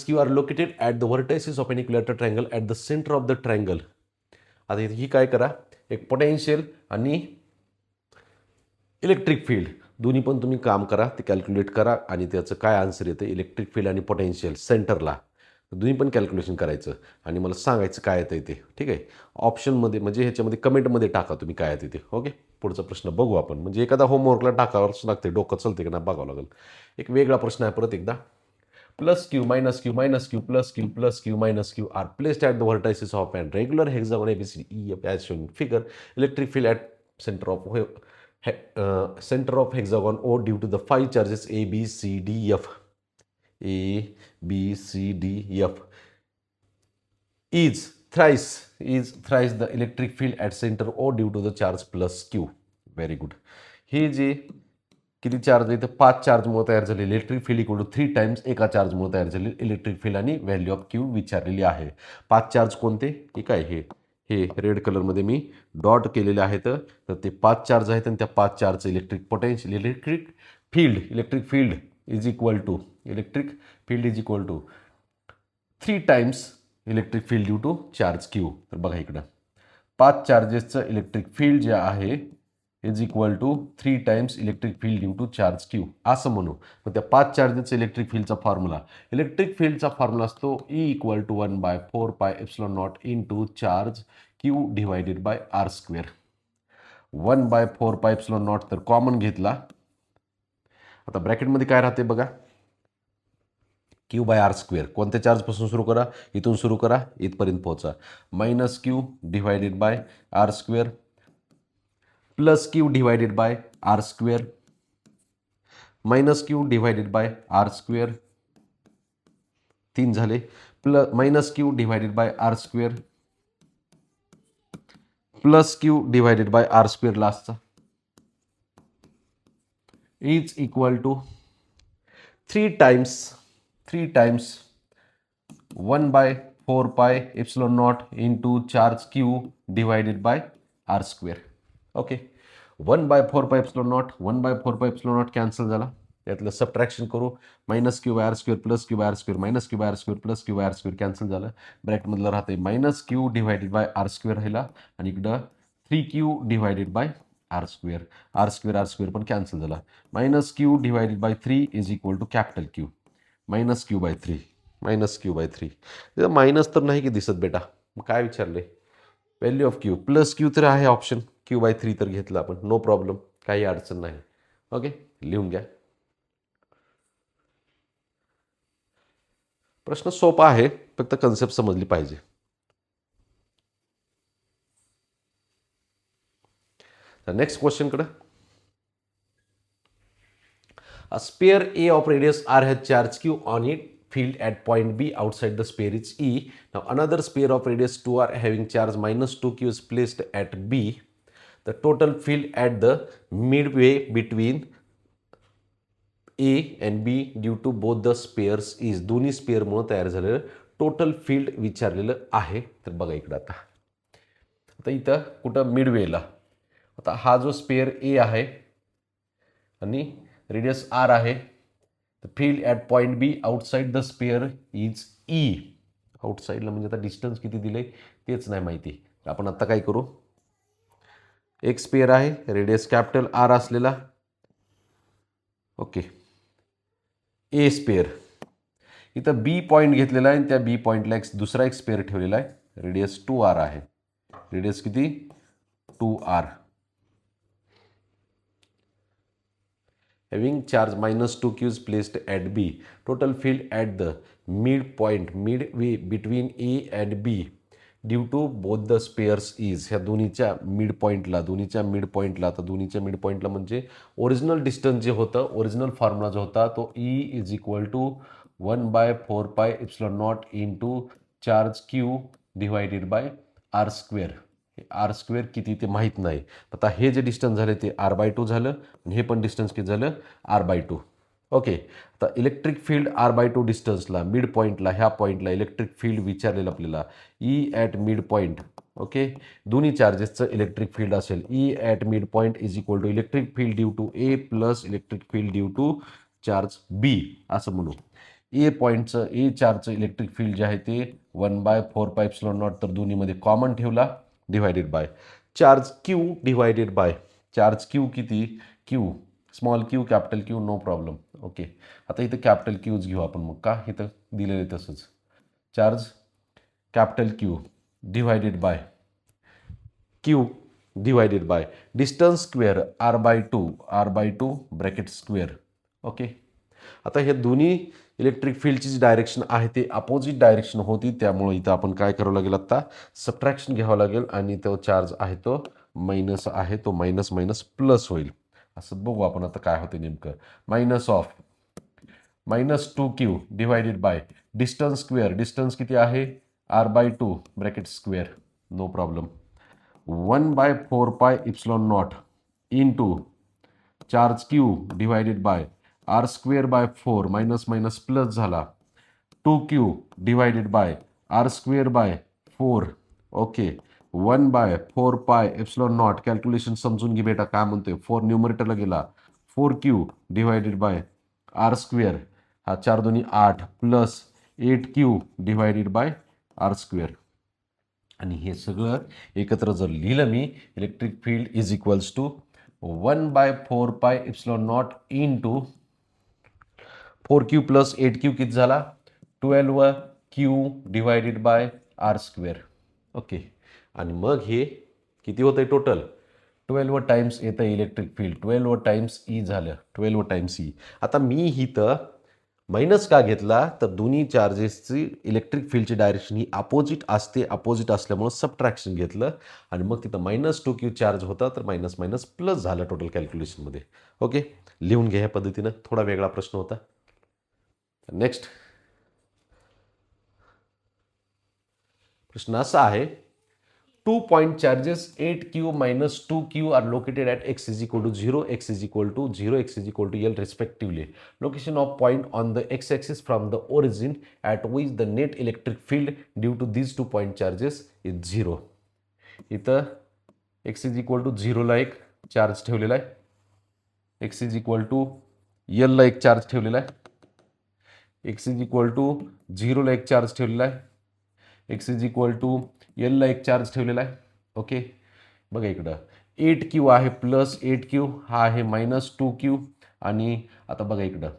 q are located at the vertices of an equilateral triangle at the center of the triangle. आता ही काय करा, एक पोटेन्शियल आणि इलेक्ट्रिक फील्ड दोन्ही पण तुम्ही काम करा, ते कॅल्क्युलेट करा आणि त्याचं काय आन्सर येतं. इलेक्ट्रिक फील्ड आणि पोटेन्शियल सेंटरला दोन्ही पण कॅल्क्युलेशन करायचं आणि मला सांगायचं काय येतं ते. ठीक आहे. ऑप्शनमध्ये म्हणजे ह्याच्यामध्ये कमेंटमध्ये टाका तुम्ही काय येते ते. ओके. पुढचा प्रश्न बघू आपण. म्हणजे एखादा होमवर्कला टाकावंच लागते, डोकं चालते का नाही बघावं लागेल. एक वेगळा प्रश्न आहे परत एकदा. Plus Q minus Q minus Q plus Q plus Q minus Q are placed at the vertices of and regular hexagon ABCD F as shown figure. Electric field at center of hexagon O due to the 5 charges A, B, C, D, F. A, B, C, D, F is thrice the electric field at center O due to the charge plus Q. Very good. हे जे किती charge आहे तर 5 चार्जमुळे तयार झालेली electric field equal to 3 times एका चार्जमुळे तयार झालेली इलेक्ट्रिक फील्ड आणि व्हॅल्यू ऑफ क्यू विचारलेली आहे. 5 चार्ज कोणते? ठीक आहे. हे रेड कलरमध्ये मी डॉट केलेले आहेत. तर ते 5 चार्ज आहेत आणि त्या 5 चार्जचं electric potential electric field is equal to 3 times electric field due to charge Q. तर बघा इकडं 5 चार्जेसचं इलेक्ट्रिक फील्ड जे आहे is equal to 3 times electric field due to charge Q असं म्हणू. मग त्या 5 चार्जेसचं इलेक्ट्रिक फील्डचा फॉर्म्युला असतो E equal to 1/4πε0 into charge Q divided by R square. 1/4πε0 तर कॉमन घेतला. आता ब्रॅकेटमध्ये काय राहते बघा, क्यू बाय आर स्क्वेअर. कोणत्या चार्जपासून सुरू करा, इथून सुरू करा, इथपर्यंत पोहोचा. Minus Q divided by R square plus Q divided by R square minus Q divided by R square 3 झाले. Minus Q divided by R square plus Q divided by R square लास्टचा is equal to 3 times 1/4πε0 into charge Q divided by R square. Okay. 1/4πε0 cancel झाला. यातलं subtraction करू. Minus Q by R square plus Q by R square minus Q by R square plus Q by R square cancel झालं. ब्रॅकेटमधलं राहते minus Q divided by R square राहिला आणि इकडं 3Q divided by R square पण cancel झाला. Minus Q divided by 3 is equal to capital Q minus Q by 3. Minus तर नाही की दिसत बेटा, मग काय विचारले. Value of Q plus Q तर आहे ऑप्शन. क्यू बाय 3 तर घेतला आपण, नो प्रॉब्लेम, काही अडचण नाही. ओके. लिहून घ्या. प्रश्न सोपा आहे, फक्त कन्सेप्ट समजली पाहिजे. नेक्स्ट क्वेश्चन कडे. A sphere A of radius r has charge q on it field at point B outside the sphere is E. Now another sphere of radius 2r having charge minus 2q is placed at B. The total field at the midway between A and B due to both the spheres is. दोन्ही spare मुळे तयार झालेलं total field विचारलेलं आहे. तर बघा इकडं आता इथं कुठं मिडवेला. आता हा जो स्पेअर ए आहे आणि रेडियस आर आहे. The field at point B outside the sphere is E. आउटसाईडला म्हणजे आता डिस्टन्स किती दिले तेच नाही माहिती. आपण आता काय करू, एक स्पेअर आहे रेडियस कॅपिटल आर असलेला. ओके. ए स्पेअर इथं बी पॉईंट घेतलेला आहे आणि त्या बी पॉईंटला दुसरा एक स्पेअर ठेवलेला आहे. रेडियस 2r आहे. रेडियस किती 2r. Having charge minus 2q is placed at B. Total field at the midway between A and B due to both the spheres is, ह्या दोन्हीच्या मिड पॉईंटला आता दोन्हीच्या मिड पॉईंटला म्हणजे ओरिजिनल डिस्टन्स जे होतं, ओरिजिनल फॉर्म्युला जो होता तो E is equal to 1/4πε0 into charge Q divided by R square. R square किती ते माहीत नाही. आता हे जे डिस्टन्स झाले ते r/2 झालं आणि हे पण डिस्टन्स किती झालं r/2. ओके. आता इलेक्ट्रिक फील्ड r/2 डिस्टन्सला मिड पॉईंटला ह्या पॉईंटला इलेक्ट्रिक फील्ड विचारलेलं आपल्याला E at midpoint. Okay. दोन्ही चार्जेसचं इलेक्ट्रिक फील्ड असेल E at midpoint is equal to electric field due to A plus electric field due to charge B असं म्हणू. ए पॉईंटचं ए चार्जचं इलेक्ट्रिक फील्ड जे आहे ते 1/4πε0 तर दोन्हीमध्ये कॉमन ठेवला divided by charge Q divided by charge Q किती Q small q capital Q no problem. Okay. आता इथं कॅपिटल क्यूज घेऊ आपण मग का इथं दिलेलं तसंच charge capital Q divided bye Q divided by distance square r/2 bracket square. Okay. आता हे दोन्ही इलेक्ट्रिक फील्डची जी डायरेक्शन आहे ते अपोजिट डायरेक्शन होती, त्यामुळे इथं आपण काय करावं लागेल आता सबट्रॅक्शन घ्यावं लागेल आणि तो चार्ज आहे तो मायनस आहे तो मायनस मायनस प्लस होईल. असं बघू आपण आता काय होते नेमकं. Minus of -2q divided by distance square distance किती आहे r/2 bracket square no problem 1/4πε0 into charge Q divided by R square by 4 minus minus plus झाला 2q divided by R square by 4. Okay. 1/4πε0 calculation समजून घे बेटा काय म्हणतोय. 4 न्यूमरेटरला गेला 4q divided by R square हा 4 दोन्ही 8 plus 8q divided by R square. आणि हे सगळं एकत्र जर लिहिलं मी electric field is equals to 1/4πε0 into 4q plus 8q किती झाला 12q divided by R square. Okay. आणि मग हे किती होतं आहे टोटल 12 टाइम्स येतं इलेक्ट्रिक फील्ड 12 टाइम्स ई झालं 12 टाइम्स ई. आता मी इथं मायनस का घेतला तर दोन्ही चार्जेसची इलेक्ट्रिक फील्डची डायरेक्शन ही अपोजिट असते. अपोजिट असल्यामुळं सबट्रॅक्शन घेतलं आणि मग तिथं -2q चार्ज होता तर मायनस मायनस प्लस झालं टोटल कॅल्क्युलेशनमध्ये. ओके. लिहून घ्या ह्या पद्धतीनं. थोडा वेगळा प्रश्न होता. नेक्स्ट प्रश्न असा आहे 2 point charges 8q minus 2q are located at x is equal to 0, x is equal to 0, x is equal to L respectively. Location of point on the x-axis from the origin at which the net electric field due to these 2 point charges is 0. इथं x is equal to 0 ला एक charge ठेवलेला आहे, x is equal to L ला एक charge ठेवलेला आहे, x is equal to 0 ला एक चार्ज ठेवलेला आहे, x is equal to L ला एक चार्ज ठेवलेला आहे. ओके. बघा इकडं 8q आहे प्लस 8q हा आहे -2q. आणि आता बघा इकडं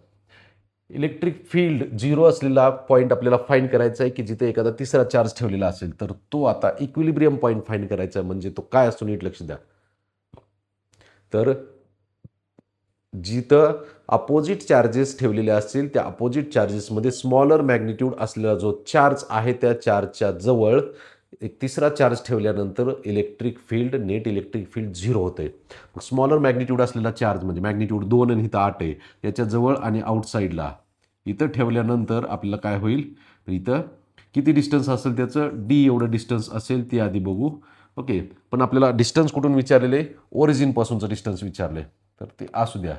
इलेक्ट्रिक फील्ड 0 असलेला पॉईंट आपल्याला फाईंड करायचा आहे की जिथे एखादा तिसरा चार्ज ठेवलेला असेल तर तो आता इक्विलिब्रियम पॉईंट फाईंड करायचा आहे. म्हणजे तो काय असतो नीट लक्ष द्या. तर जिथं अपोजिट चार्जेस ठेवलेले असतील त्या अपोजिट चार्जेसमध्ये स्मॉलर मॅग्निट्यूड असलेला जो चार्ज आहे त्या चार्जच्या जवळ एक तिसरा चार्ज ठेवल्यानंतर electric field net electric field 0 होते. स्मॉलर मॅग्निट्यूड असलेला चार्ज म्हणजे मॅग्निट्यूड 2 आणि इथं 8 आहे याच्या जवळ आणि आउटसाईडला इथं ठेवल्यानंतर आपल्याला काय होईल तर इथं किती डिस्टन्स असेल त्याचं डी एवढं डिस्टन्स असेल ते आधी बघू. ओके. पण आपल्याला डिस्टन्स कुठून विचारलेले ओरिजिनपासूनचं डिस्टन्स विचारले तर ते असू द्या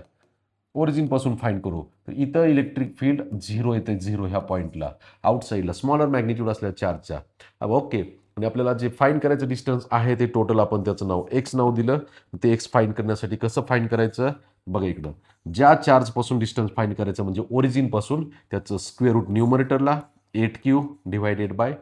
ओरिजिनपासून फाईंड करू. तर इथं इलेक्ट्रिक फील्ड 0 येते 0 ह्या पॉईंटला आउटसाईडला स्मॉलर मॅग्निट्यूड असलेल्या चार्जच्या. ओके. आणि आपल्याला जे फाईंड करायचं डिस्टन्स आहे ते टोटल आपण त्याचं नाव एक्स नाव दिलं. ते एक्स फाईंड करण्यासाठी कसं फाईंड करायचं बघा इकडं ज्या चार्जपासून डिस्टन्स फाईंड करायचं म्हणजे ओरिजिनपासून त्याचं स्क्वेअर रूट न्यूमरेटरला 8q डिवायडेड बाय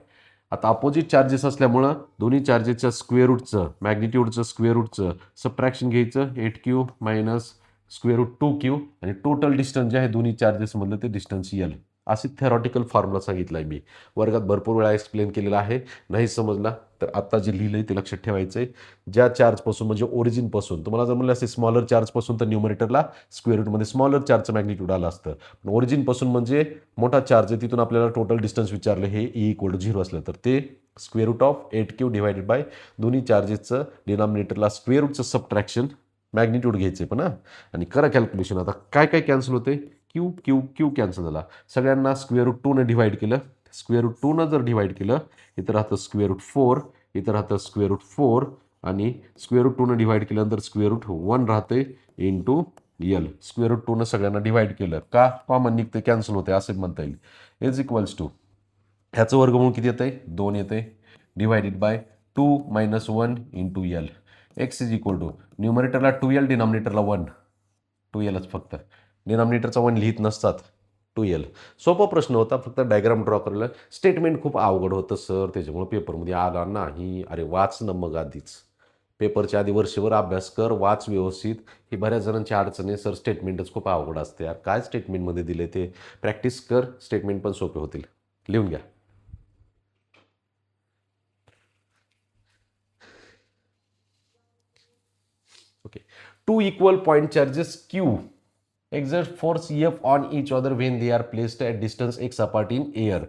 आता अपोजिट चार्जेस असल्यामुळं दोन्ही चार्जेसच्या स्क्वेअर रूटचं मॅग्निट्यूडचं स्क्वेअर रूटचं सबट्रॅक्शन घ्यायचं 8q minus square route 2q आणि टोटल डिस्टन्स जे आहे दोन्ही चार्जेसमधलं ते डिस्टन्स L. अशी थेरॉटिकल फॉर्म्युला सांगितला आहे मी वर्गात भरपूर वेळा एक्सप्लेन केलेला आहे. नाही समजला तर आत्ता जे लिहिलं आहे ते लक्षात ठेवायचं आहे. ज्या चार्जपासून म्हणजे ओरिजिनपासून तुम्हाला जर म्हणलं असेल स्मॉलर चार्जपासून तर न्यूमरेटरला स्क्वेअर रूटमध्ये स्मॉलर चार्जचं मॅग्निट्यूड आलं असतं. पण ओरिजिनपासून म्हणजे मोठा चार्ज आहे तिथून आपल्याला टोटल डिस्टन्स विचारलं हे E = 0 असलं तर ते square root of 8Q divided by दोन्ही चार्जेसचं डिनॉमिनेटरला स्क्वेअर रूटचं सबट्रॅक्शन मॅग्निट्यूड घ्यायचे पण आणि करा कॅल्क्युलेशन. आता काय काय कॅन्सल होते, क्यू क्यू क्यू कॅन्सल झाला, सगळ्यांना स्क्वेअर रूट 2ने डिवाइड केलं. स्क्वेअर रूट 2नं जर डिवाइड केलं इथं राहतं स्क्वेअर रूट 4, इथं राहतं स्क्वेअर रूट 4 आणि स्क्वेअर रूट 2ने डिवाइड केल्यानंतर स्क्वेअर रूट 1 राहते इंटू यल. स्क्वेअर रूट 2नं सगळ्यांना डिवाइड केलं का कॉमन निघते, कॅन्सल होते असं म्हणता येईल. इज इक्वल्स टू ह्याचं वर्गमूळ किती येतं आहे, 2 येते divided by 2 - 1 into L. X is equal to न्यूमरेटरला 2L डिनॉमिनेटरला 1, 2Lच फक्त, डिनॉमिनेटरचा 1 लिहित नसतात, 2L. सोपा प्रश्न होता, फक्त डायग्राम ड्रॉ करायला. स्टेटमेंट खूप अवघड होतं सर, त्याच्यामुळे पेपरमध्ये आला नाही. अरे वाच ना मग आधीच, पेपरच्या आधी वर्षभर अभ्यास कर, वाच व्यवस्थित. ही बऱ्याच जणांची अडचण आहे सर, स्टेटमेंटच खूप अवघड असते यार, काय स्टेटमेंटमध्ये दिले ते प्रॅक्टिस कर, स्टेटमेंट पण सोपे होतील. लिहून घ्या. Okay. Two equal point charges Q exert force F on each other when they are placed at distance x apart in air.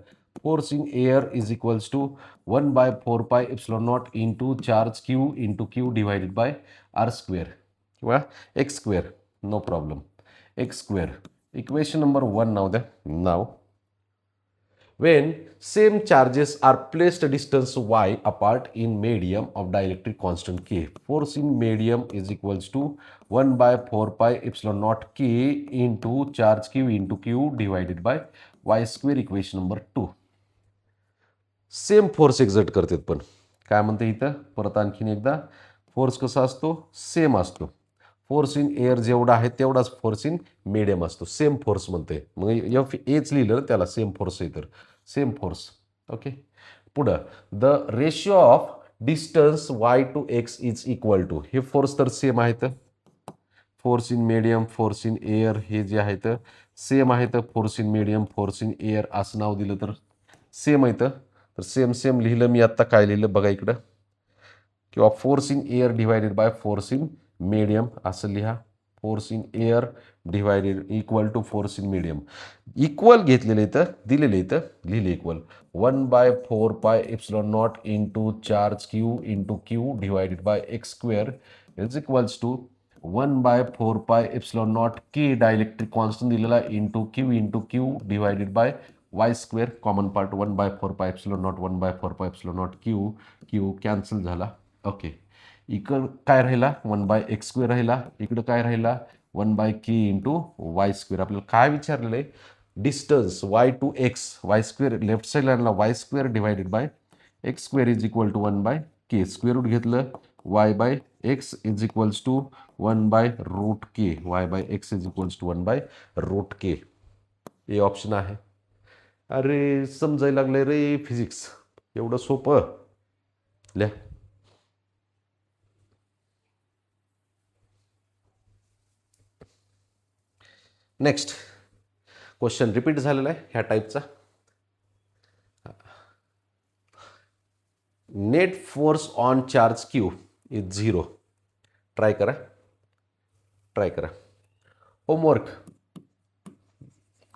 Force in air is equals to 1 by 4 pi epsilon naught into charge Q into Q divided by R square. Well, x square, no problem. X square. Equation number 1 now. Now, when same charges are placed a distance y apart in medium of dielectric constant k, force in medium is equals to 1 by 4 pi epsilon naught k into charge q into q divided by y square. Equation number 2. Same force exert करतात, पण काय म्हणते इथं परत आणखीन एकदा, force कसा असतो, सेम असतो. फोर्स इन एअर जेवढा आहे तेवढाच फोर्स इन मीडियम असतो, सेम फोर्स म्हणते. मग एफ एच लिहिलं त्याला सेम फोर्स आहे तर सेम फोर्स. ओके, पुढं the ratio of distance y to x is equal to, हे फोर्स तर सेम आहेत, force in medium force in air हे जे आहेत सेम आहेत, force in medium force in air असं नाव दिलं तर सेम आहेत, तर सेम सेम लिहिलं मी आत्ता. काय लिहिलं बघा इकडं, किंवा force in air divided by force in medium असं लिहा. Force in air divided equal to force in medium. Equal घेतलेलं इथं दिलेलं इथं लिहिले equal 1 by 4 pi epsilon naught into charge q into q divided by x square is equals to 1 by 4 pi epsilon naught k dielectric constant दिलेला into q divided by y square. Common part 1 by 4 pi epsilon naught 1 by 4 pi epsilon naught q cancel झाला. Okay, इकडं काय राहिला 1 by x square राहिला, इकडं काय राहिला 1 by k into y square. आपल्याला काय विचारलेलं आहे, distance y to x, y square left साईडला आणला y square divided by x square is equal to 1 by k. Square root घेतलं y by x is equals to 1 by root k, y by x is equals to 1 by root k. हे option आहे. अरे समजायला लागलंय रे physics, एवढं सोपं लिहा. Next question repeat झालेला आहे ह्या टाईपचा. Net force on charge Q is 0. Try करा. होमवर्क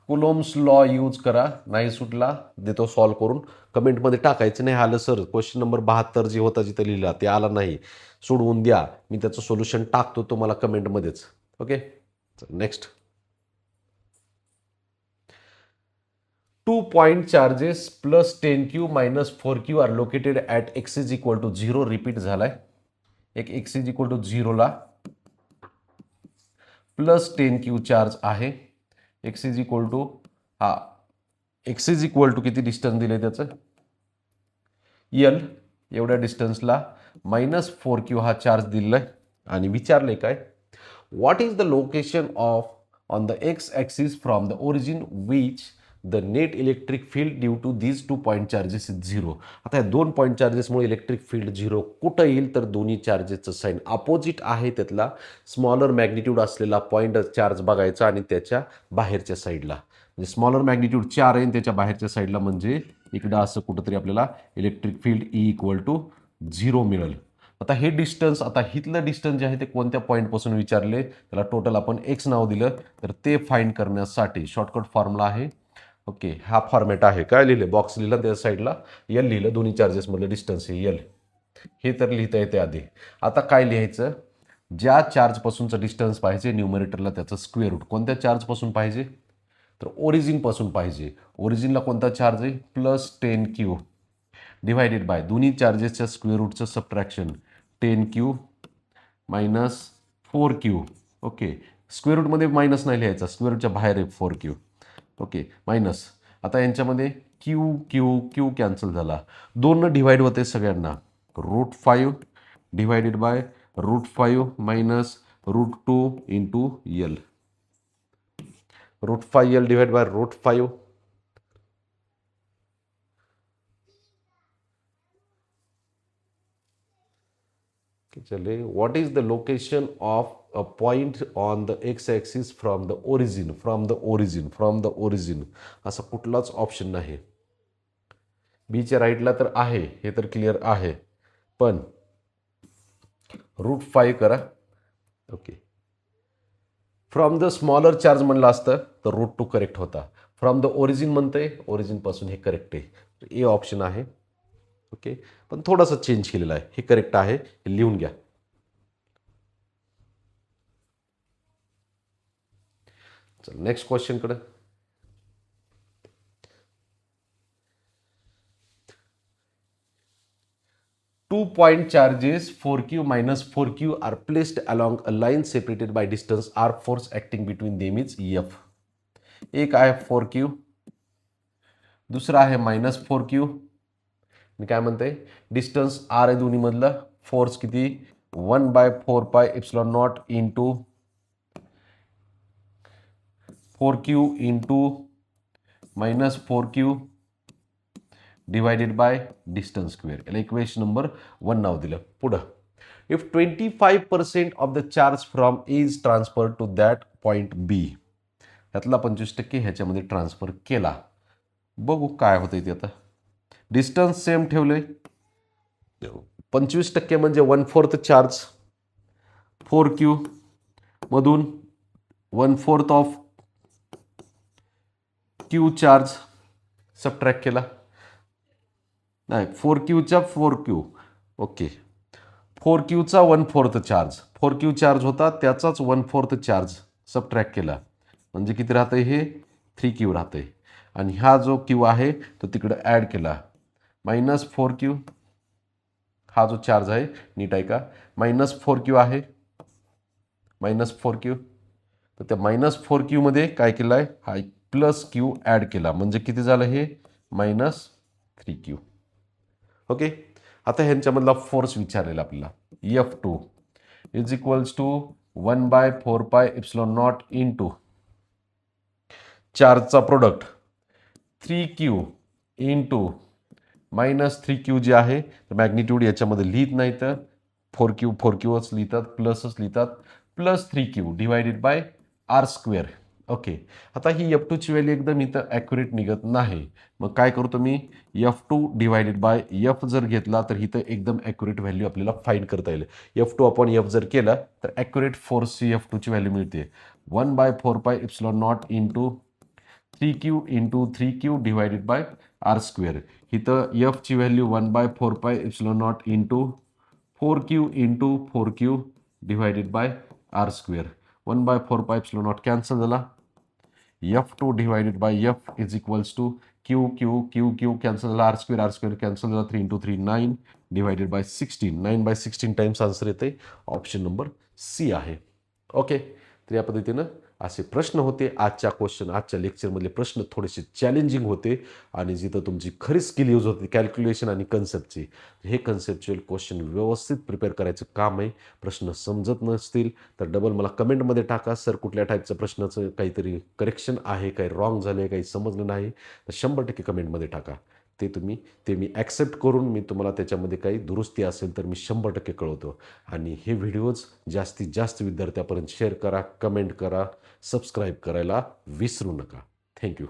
कुलोम्स लॉ यूज करा, नाही सुटला देतो सॉल्व करून, कमेंटमध्ये टाकायचं नाही आलं सर क्वेश्चन नंबर 72 जे होता जिथं लिहिला ते आला नाही, सोडवून द्या, मी त्याचं सोल्युशन टाकतो तुम्हाला कमेंटमध्येच. Okay, next. 2 point charges plus 10Q minus 4Q are located at x is equal to 0. Repeat झालाय, एक x is equal to 0 ला प्लस 10Q चार्ज आहे, x is equal to x is equal to किती distance दिले त्याचं L, एवढ्या डिस्टन्सला minus 4Q हा charge दिलाय आणि विचारले काय, what is the location of on the X axis from the origin which the net electric field due to these 2 point charges is 0. आता या 2 point चार्जेसमुळे इलेक्ट्रिक फील्ड 0 कुठं येईल, तर दोन्ही चार्जेसचं साईन अपोजिट आहे, त्यातला स्मॉलर मॅग्निट्यूड असलेला पॉईंट चार्ज बघायचा आणि त्याच्या बाहेरच्या साईडला, म्हणजे स्मॉलर मॅग्निट्यूड 4 आहे त्याच्या बाहेरच्या साईडला, म्हणजे इकडं असं कुठंतरी आपल्याला electric field E equal to 0 मिळेल. आता हे डिस्टन्स, आता हिथलं डिस्टन्स जे आहे ते कोणत्या पॉईंटपासून विचारले, त्याला टोटल आपण x नाव दिलं, तर ते फाइंड करण्यासाठी शॉर्टकट फॉर्म्युला आहे ओके, हा फॉर्मॅट आहे. काय लिहिलं? बॉक्स लिहिला, त्या साईडला एल लिहिलं, दोन्ही चार्जेसमधलं डिस्टन्स आहे एल. हे तर लिहिता येते आधी. आता काय लिहायचं? ज्या चार्जपासूनचं डिस्टन्स पाहिजे न्यूमरेटरला त्याचं स्क्वेअर रूट. कोणत्या चार्जपासून पाहिजे? तर ओरिजिनपासून पाहिजे. ओरिजिनला कोणता चार्ज आहे? +10Q डिवायडेड बाय दोन्ही चार्जेसच्या स्क्वेअर रूटचं subtraction 10Q - 4Q. Okay, square रूटमध्ये मायनस नाही लिहायचा, स्क्वेअर रूटच्या बाहेर आहे 4Q. Okay, minus. आता यांच्यामध्ये क्यू क्यू क्यू कॅन्सल झाला. 2 डिवाइड होते सगळ्यांना. √5 divided by √5 minus √2 into L. √5L divide by √5. चलिए, what is the location of a point on the X axis from the origin. From the origin असा कुठलाच option नाही. बीच्या राईटला तर आहे, हे तर क्लिअर आहे, पण √5 करा. Okay, from the smaller charge म्हणलं असतं तर √2 करेक्ट होता. फ्रॉम द ओरिजिन म्हणतंय, ओरिजिनपासून हे करेक्ट आहे. ए ऑप्शन आहे. ओके, पण थोडंसं चेंज केलेलं आहे. हे करेक्ट आहे, हे लिहून घ्या. चल next क्वेश्चनकडे. Two point charges 4Q minus 4Q are placed along a line separated by distance R. Force acting between them is F. एक आहे 4Q, दुसरा आहे -4Q. मी काय म्हणते, डिस्टन्स R आहे दोन्ही मधला. फोर्स किती? 1/4πε0 into 4Q into -4Q divided by distance square. याला इक्वेशन नंबर 1 नाव दिलं. पुढं, if 25% of the charge from A is transfer to that point B. यातला 25% ह्याच्यामध्ये ट्रान्सफर केला. बघू काय होतंय ते. आता डिस्टन्स सेम ठेवले. 25% म्हणजे 1/4 चार्ज 4Q मधून 1/4 ऑफ Q चार्ज सबट्रॅक्ट केला. नाही, 4Qचा 4Q. ओके, 4Qचा 1/4 चार्ज. 4Q चार्ज होता, त्याचाच 1/4 चार्ज सबट्रॅक्ट केला. म्हणजे किती राहतंय? हे 3Q राहतंय. आणि हा जो Q आहे तो तिकडं ॲड केला. -4Q हा जो चार्ज आहे, नीट आहे का, -4Q आहे. -4Q, तर त्या -4Q मध्ये काय केलं आहे? हा +Q ॲड केला. म्हणजे किती झालं? हे -3Q. ओके, आता ह्यांच्यामधला फोर्स विचारलेला आपल्याला. F2 is equals to 1/4πε0 into चार्जचा प्रोडक्ट 3Q इंटू -3Q जे आहे, तर मॅग्निट्यूड याच्यामध्ये लिहित नाही, तर 4Qच लिहितात, प्लसच लिहितात. +3Q divided by R². Okay, आता ही F2ची व्हॅल्यू एकदम इथं ॲक्युरेट निघत नाही. मग काय करतो मी? F2 डिवायडेड बाय F जर घेतला तर इथं एकदम ॲक्युरेट व्हॅल्यू आपल्याला फाईंड करता येईल. F2/F जर केलं तर ॲक्युरेट फोर्सची F2ची व्हॅल्यू मिळते 1/4πε0 into 3Q into 3Q divided by R². इथं Fची value 1/4πε0 into 4Q into 4Q divided by R². 1/4πε0 cancel झाला. F2 divided by F is equals to Q cancel झाला. R² कॅन्सल झाला. 3 × 3 9 डिवायडेड बाय 16. 9/16 टाइम्स आन्सर येते. Option number C आहे. ओके, तर या पद्धतीनं असे प्रश्न होते. आजच्या लेक्चरमधले प्रश्न थोडेसे चॅलेंजिंग होते आणि जिथं तुमची खरी स्किल यूज होती कॅल्क्युलेशन आणि कन्सेप्टची. हे कन्सेप्च्युअल क्वेश्चन व्यवस्थित प्रिपेअर करायचं काम आहे. प्रश्न समजत नसतील तर डबल मला कमेंटमध्ये टाका. सर, कुठल्या टाईपचं प्रश्नाचं काहीतरी करेक्शन आहे, काही रॉंग झालं आहे, काही समजलं नाही, तर 100% कमेंटमध्ये टाका. ते मी ॲक्सेप्ट करून मी तुम्हाला त्याच्यामध्ये काही दुरुस्ती असेल तर मी 100% कळवतो. आणि हे व्हिडिओज जास्तीत जास्त विद्यार्थ्यापर्यंत शेअर करा, कमेंट करा, सबस्क्राईब करायला विसरू नका. थँक्यू.